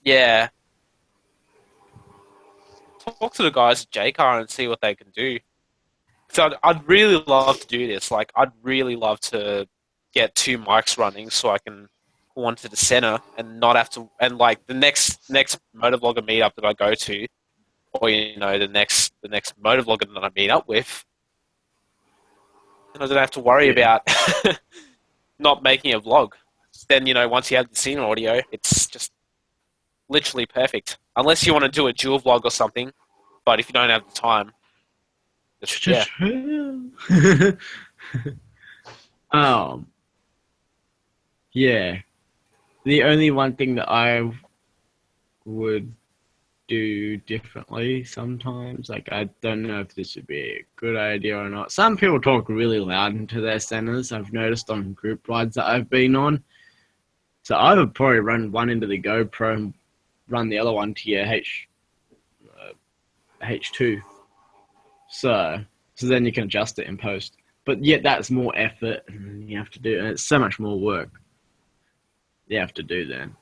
Yeah. Talk to the guys at JCar and see what they can do. So I'd really love to do this. Like, I'd really love to get 2 mics running so I can pull one to the center and not have to. And like the next motovlogger meetup that I go to, or the next motovlogger that I meet up with, then I don't have to worry about not making a vlog. Then once you have the scene audio, it's just literally perfect. Unless you want to do a dual vlog or something, but if you don't have the time, yeah. Yeah. The only one thing that I would do differently sometimes, like I don't know if this would be a good idea or not. Some people talk really loud into their centers. I've noticed on group rides that I've been on. So I would probably run one into the GoPro and run the other one to your H2. So then you can adjust it in post. But yet that's more effort and you have to do, and it's so much more work you have to do then.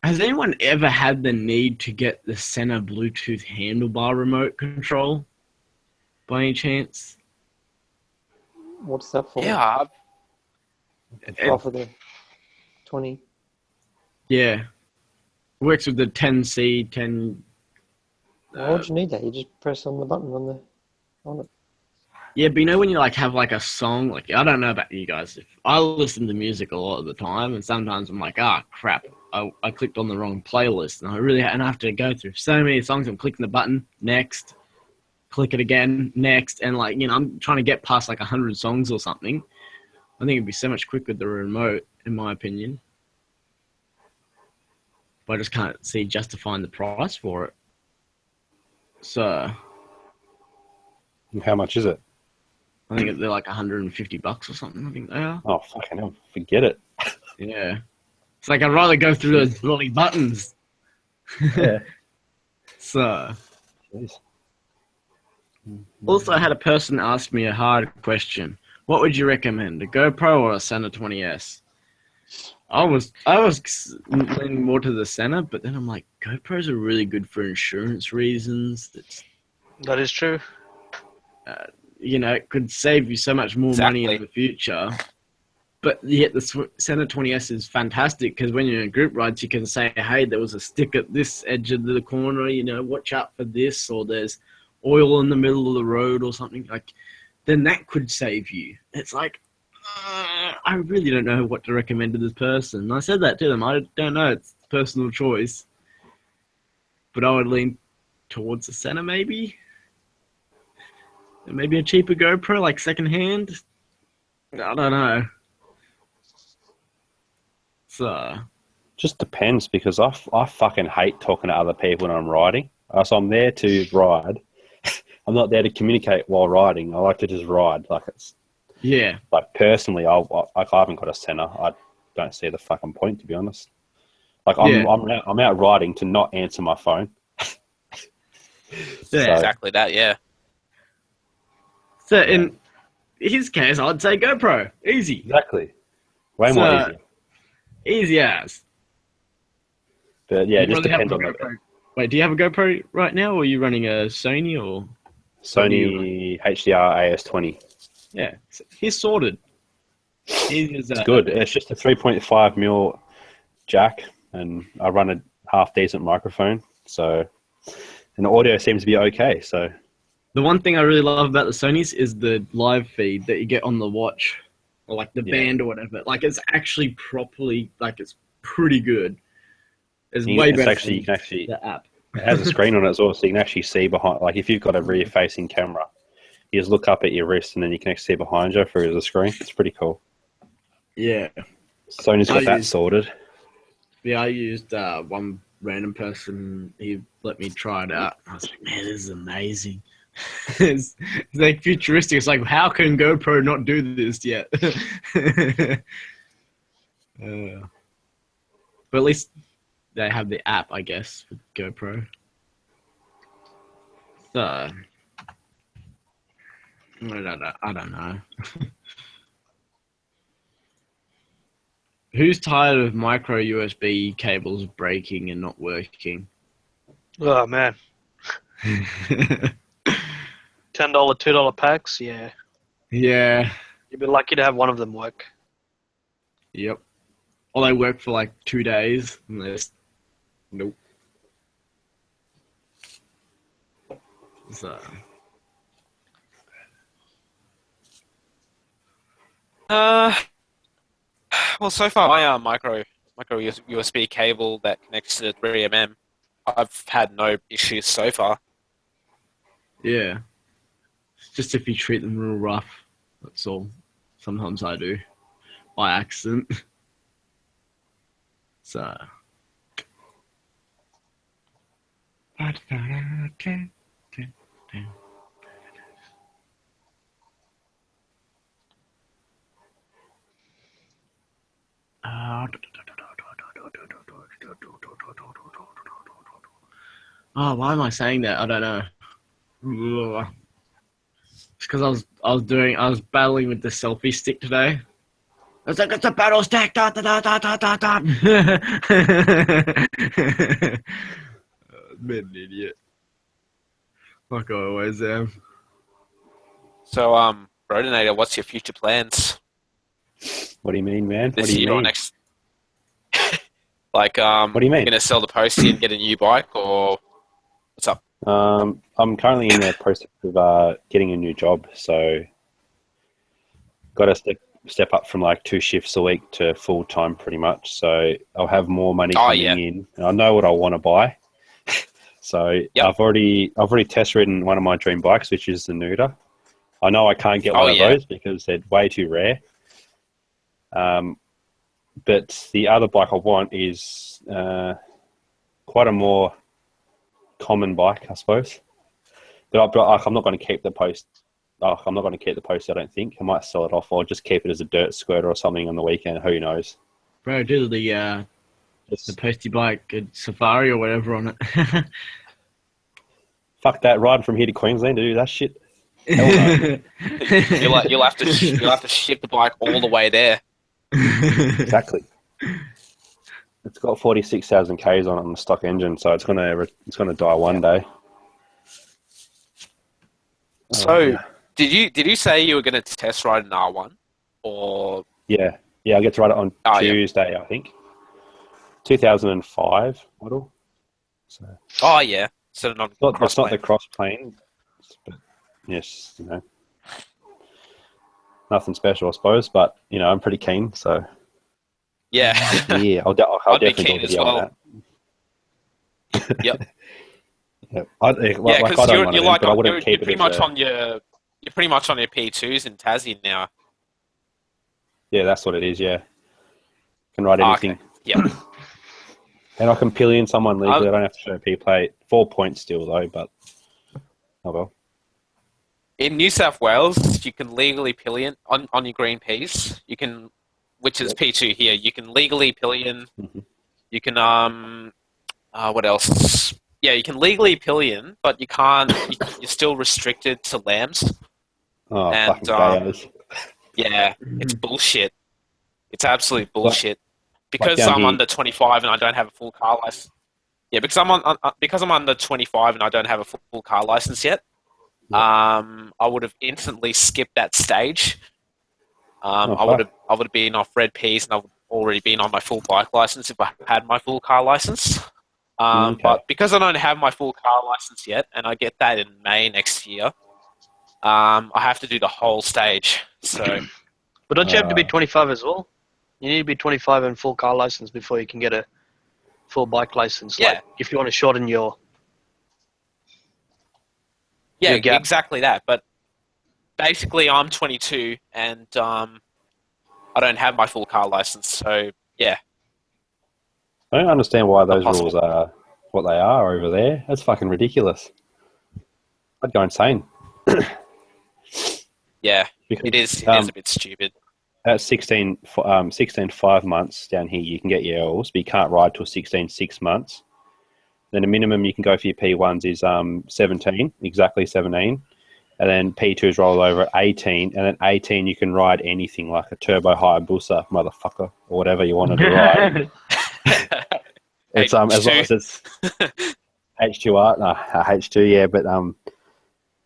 Has anyone ever had the need to get the center Bluetooth handlebar remote control by any chance? What's that for? Yeah, For the 20. Yeah. Works with the 10C, 10... Why would you need that? You just press on the button on it. Yeah, but when you have a song, I don't know about you guys. If I listen to music a lot of the time, and sometimes I'm like, crap, I clicked on the wrong playlist, and I have to go through so many songs. I'm clicking the button, next, click it again, next, and I'm trying to get past 100 songs or something. I think it'd be so much quicker with the remote, in my opinion. But I just can't see justifying the price for it. So, How much is it? I think they're $150 or something. I think they are. Oh, fucking hell. Forget it. Yeah. It's I'd rather go through those bloody buttons. Yeah. So, Jeez. also I had a person ask me a hard question. What would you recommend, a GoPro or a Sena 20S? I was leaning more to the Sena, but then I'm like, GoPros are really good for insurance reasons. That is true. It could save you so much more money in the future. But yet the Sena 20S is fantastic because when you're in group rides, you can say, hey, there was a stick at this edge of the corner, watch out for this, or there's oil in the middle of the road or something. Then that could save you. It's I really don't know what to recommend to this person. And I said that to them. I don't know. It's personal choice. But I would lean towards the Sena maybe. Maybe a cheaper GoPro, secondhand. I don't know. So, Just depends because I fucking hate talking to other people when I'm riding. So I'm there to ride. I'm not there to communicate while riding. I like to just ride. yeah. Personally, I haven't got a Sena. I don't see the fucking point, to be honest. I'm out riding to not answer my phone. Yeah, exactly that. Yeah. So in his case, I'd say GoPro. Easy. Exactly. Way more easy. Easy as. But yeah, it You just probably have depends a on the GoPro. Wait, do you have a GoPro right now, or are you running a Sony, or? Sony HDR AS20. Yeah, he's sorted. It's Good. It's just a 3.5mm jack, and I run a half decent microphone. So, and the audio seems to be okay. So, The one thing I really love about the Sonys is the live feed that you get on the watch, or like the band or whatever. Like it's actually properly, like it's pretty good. It's way better actually, you can actually, than the app. it has a screen on it as well, so you can actually see behind. Like if you've got a rear-facing camera, you just look up at your wrist, and then you can actually see behind you through the screen. It's pretty cool. Yeah. Sony's got that sorted. Yeah, I used one random person. He let me try it out. I was like, man, this is amazing. It's like futuristic. It's like, how can GoPro not do this yet? But at least they have the app, I guess, with GoPro. So, I don't know. Who's tired of micro USB cables breaking and not working? Oh man, $10, $2 packs. Yeah, Yeah. you'd be lucky to have one of them work. Yep. Or they work for like 2 days and they just, nope. So. Well, so far my micro USB cable that connects to the 3mm, I've had no issues so far. Yeah. It's just if you treat them real rough, that's all. Sometimes I do. By accident. So. Oh, why am I saying that? I don't know. It's because I was battling with the selfie stick today. I was like, it's a battle stack. Da, da, da, da, da, da, da. Been an idiot. Like I always am. So, Brodinator, what's your future plans What do you mean, man? this What do you year or mean? next? Like, What do you mean? You're gonna sell the Postie and get a new bike, or what's up? I'm currently in the process of getting a new job, so got to step up from like 2 shifts a week to full time, pretty much. So I'll have more money coming in, and I know what I want to buy. So I've already test ridden one of my dream bikes, which is the Nuda. I know I can't get one of those because they're way too rare. But the other bike I want is quite a more common bike, I suppose. But I'm not going to keep the Post. I'm not going to keep the Post, I don't think. I might sell it off or just keep it as a dirt squirter or something on the weekend. Who knows? Bro, do the Postie bike at Safari or whatever on it. Fuck that! Riding from here to Queensland to do that shit. Hell no. You'll have to ship the bike all the way there. Exactly. It's got 46,000 k's on the stock engine, so it's gonna die one day. So, did you say you were going to test ride an R1, or? Yeah, I get to ride it on Tuesday, I think. 2005 model. So. Oh yeah, so It's not the cross plane, but yes, nothing special, I suppose. But I'm pretty keen, so. Yeah. Yeah, I'll definitely do a video on that. Yep. Yeah, because you're pretty much on your P2s in Tassie now. Yeah, that's what it is. Yeah, can ride anything. Okay. Yeah. And I can pillion someone legally. I don't have to show a P plate. 4 points still though, but oh well. In New South Wales, you can legally pillion on your green Ps. You can, which is P2 here. You can legally pillion. Mm-hmm. You can what else? Yeah, you can legally pillion, but you can't. You're still restricted to lambs. Oh, fucking gayos. Yeah, it's bullshit. It's absolute bullshit. Because like I'm under 25 and I don't have a full car license. Yeah, because I'm under 25 and I don't have a full car license yet. I would have instantly skipped that stage. I would have been off red Ps and I would have already been on my full bike license if I had my full car license. Okay. But because I don't have my full car license yet, and I get that in May next year, I have to do the whole stage. So But don't you have to be 25 as well? You need to be 25 and full car license before you can get a full bike license. Yeah. Like if you want to shorten your yeah, gap. exactly that. But basically, I'm 22, and I don't have my full car license. So yeah, I don't understand why those possible. rules are what they are over there. That's fucking ridiculous. I'd go insane. yeah, Because, it is. It is a bit stupid. at 16 5 months down here, you can get your L's, but you can't ride till 16 6 months. Then the minimum you can go for your P1s is 17, exactly 17. And then P2s roll over at 18. And then 18, you can ride anything like a turbo Hayabusa, motherfucker, or whatever you wanted to ride. It's as long as it's H2R, no, H2, yeah. But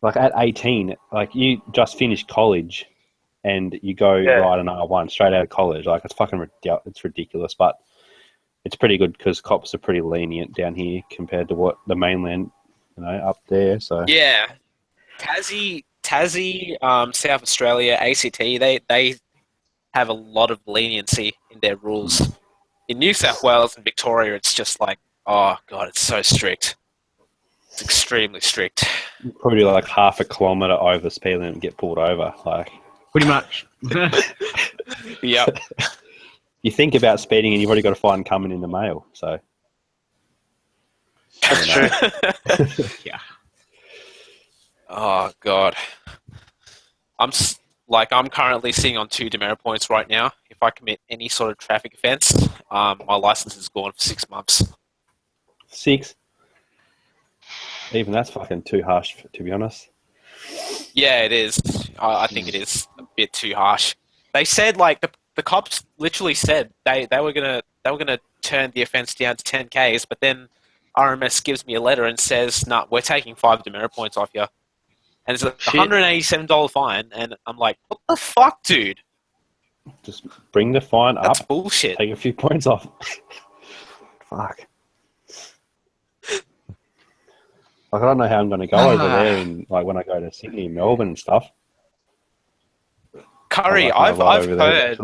like at 18, like you just finished college, and you go ride an R1 straight out of college. Like it's ridiculous, but it's pretty good because cops are pretty lenient down here compared to what the mainland, up there. So Yeah, Tassie, South Australia, ACT, they have a lot of leniency in their rules. In New South Wales and Victoria, it's just like, oh god, it's so strict. It's extremely strict. probably like half a kilometre over the speed limit and get pulled over. Like Pretty much. Yep. you think about speeding and you've already got a fine coming in the mail. So That's true. Yeah. Oh god. I'm currently sitting on 2 demerit points right now. If I commit any sort of traffic offence, my license is gone for 6 months. 6, even that's fucking too harsh, to be honest. Yeah, it is. I think it is a bit too harsh. They said like the cops literally said they were gonna turn the offence down to 10 Ks, but then RMS gives me a letter and says, "Nah, we're taking 5 demerit points off you," and it's a $187 fine, and I'm like, "What the fuck, dude? Just bring the fine That's up, bullshit." take a few points off. Fuck. Like, I don't know how I'm going to go over there, and like when I go to Sydney, Melbourne, and stuff. Curry, I've heard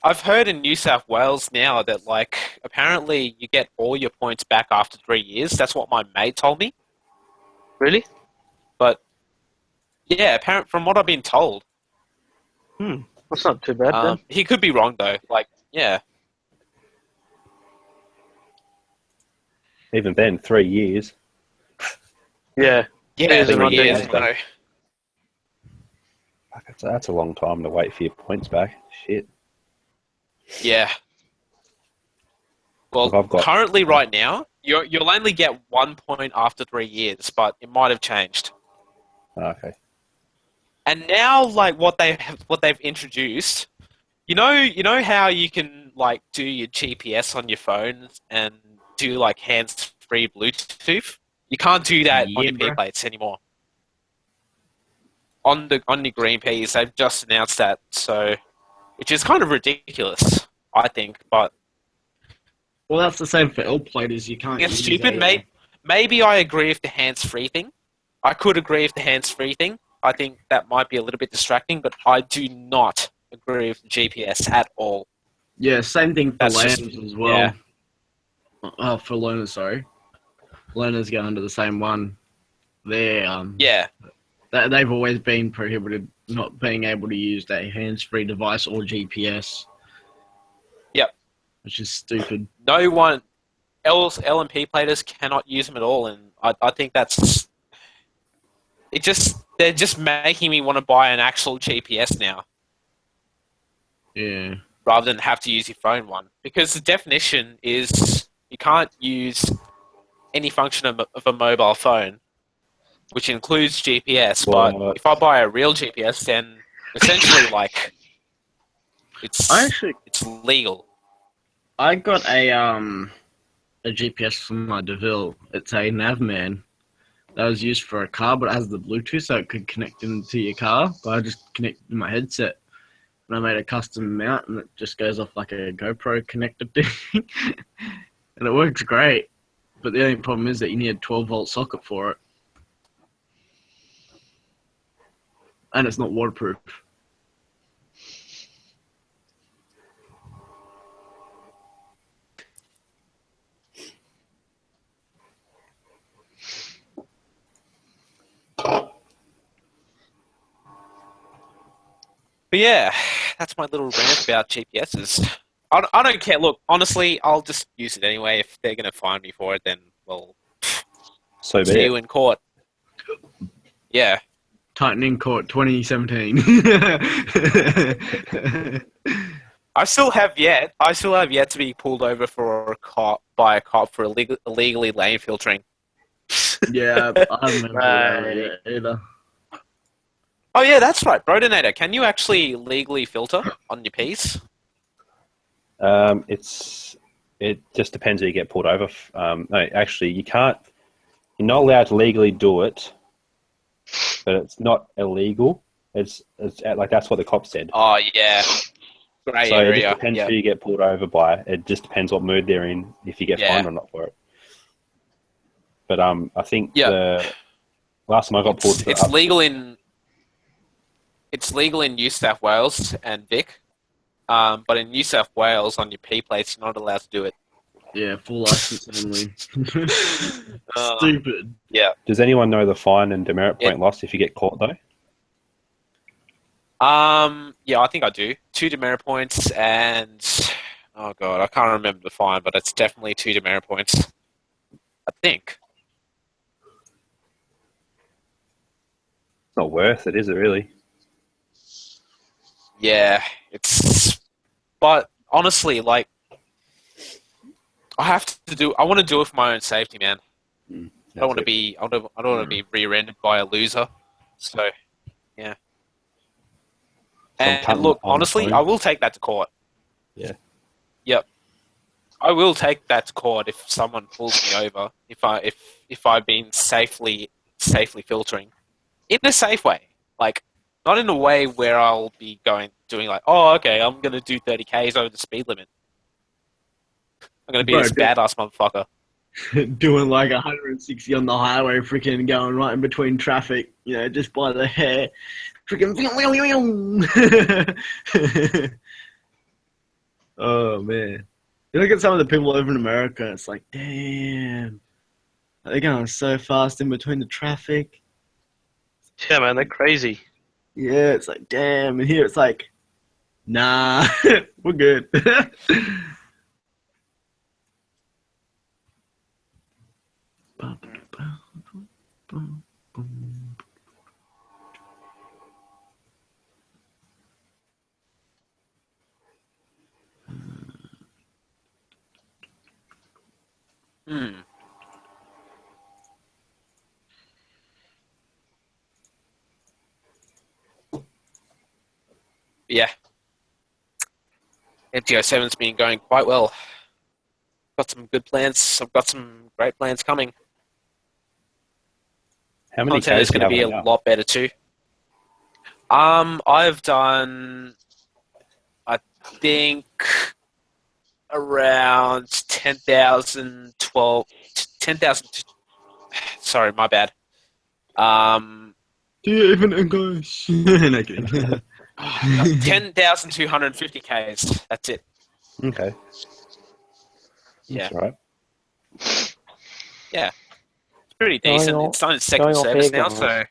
I've heard in New South Wales now that like apparently you get all your points back after 3 years. That's what my mate told me. Really? But yeah, apparent from what I've been told. That's not too bad then. He could be wrong though. Like, yeah, Even then, 3 years. Yeah. yeah, Is it 3 not years. doing You know. Fuck, that's a long time to wait for your points back. Shit. Yeah. Well, Look, I've got- currently, right now, you'll only get 1 point after 3 years, but it might have changed. Okay. And now, like what they've introduced, you know how you can like do your GPS on your phone and do like hands-free Bluetooth. You can't do that on Yeah, your bro. P plates anymore. On the green Ps, they've just announced that, so which is kind of ridiculous, I think. But Well, that's the same for L platers. You can't. it's use stupid. a- Maybe I agree with the hands-free thing. I could agree with the hands-free thing. I think that might be a little bit distracting, but I do not agree with the GPS at all. Yeah, same thing for That's just- learners as well. yeah. Oh, for learners, sorry. Learners go under the same one. They're Yeah, they've always been prohibited not being able to use a hands-free device or GPS. Yep. Which is stupid. no one, L and P platers cannot use them at all, and I think that's it. They're just making me want to buy an actual GPS now, Yeah. rather than have to use your phone one, because the definition is you can't use any function of a mobile phone, which includes GPS. But Well, if I buy a real GPS, then essentially like it's legal. I got a GPS from my DeVille. It's a Navman that was used for a car, but it has the Bluetooth, so it could connect into your car. But I just connected my headset, and I made a custom mount, and it just goes off like a GoPro connected thing. and it works great. But the only problem is that you need a 12-volt socket for it, and it's not waterproof. But yeah, that's my little rant about GPSs. I don't care. Look, honestly, I'll just use it anyway. If they're going to fine me for it, then, well, So be see you it. in court. Yeah. Tightening Court 2017. I still have yet to be pulled over for by a cop for illegally lane filtering. Yeah, I haven't been pulled over yet either. Oh yeah, that's right, Brodonator. Can you actually legally filter on your piece? It just depends who you get pulled over. No, actually, you can't. You're not allowed to legally do it, but it's not illegal. It's like that's what the cop said. Oh yeah, grey So it area. just depends Yep. who you get pulled over by. It just depends what mood they're in, if you get Yeah. fined or not for it. But I think Yeah. the last time I got pulled for It's legal in New South Wales and Vic, but in New South Wales on your P plates you're not allowed to do it. Yeah, full license only. Uh, Stupid. Yeah. Does anyone know the fine and demerit Yeah. point loss if you get caught though? Yeah, I think I do. 2 demerit points and oh god, I can't remember the fine, but it's definitely 2 demerit points. I think. It's not worth it, is it really? Yeah, but honestly, like, I want to do it for my own safety, man. I don't want to be rear-ended by a loser. So, yeah. And cutting look, on the honestly, phone. I will take that to court. Yeah. Yep. I will take that to court if someone pulls me over. If I've been safely filtering in a safe way, like not in a way where I'll be doing like, oh, okay, I'm gonna do 30 k's over the speed limit. I'm gonna be Bro, this badass motherfucker. Doing like 160 on the highway, freaking going right in between traffic, just by the hair. Freaking. Oh, man. You look at some of the people over in America, it's like, damn. They're going so fast in between the traffic. Yeah, man, they're crazy. Yeah, it's like, damn. And here it's like, nah, we're good. Hmm. Yeah. MTO7's been going quite well. Got some good plans. I've got some great plans coming. How many Content is Ks going to be a lot better too. I've done, I think, around 10,000, 10,000. Sorry, my bad. Do you even English? No kidding. 10,250 Ks. That's it. Okay. Yeah. That's all right. Yeah. It's pretty Going decent. off- It's on its second going off service air, now, guys. so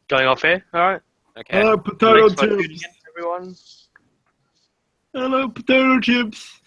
Going off air? Alright. okay. Hello, potato Thanks for tuning chips. in, everyone. Hello, potato chips.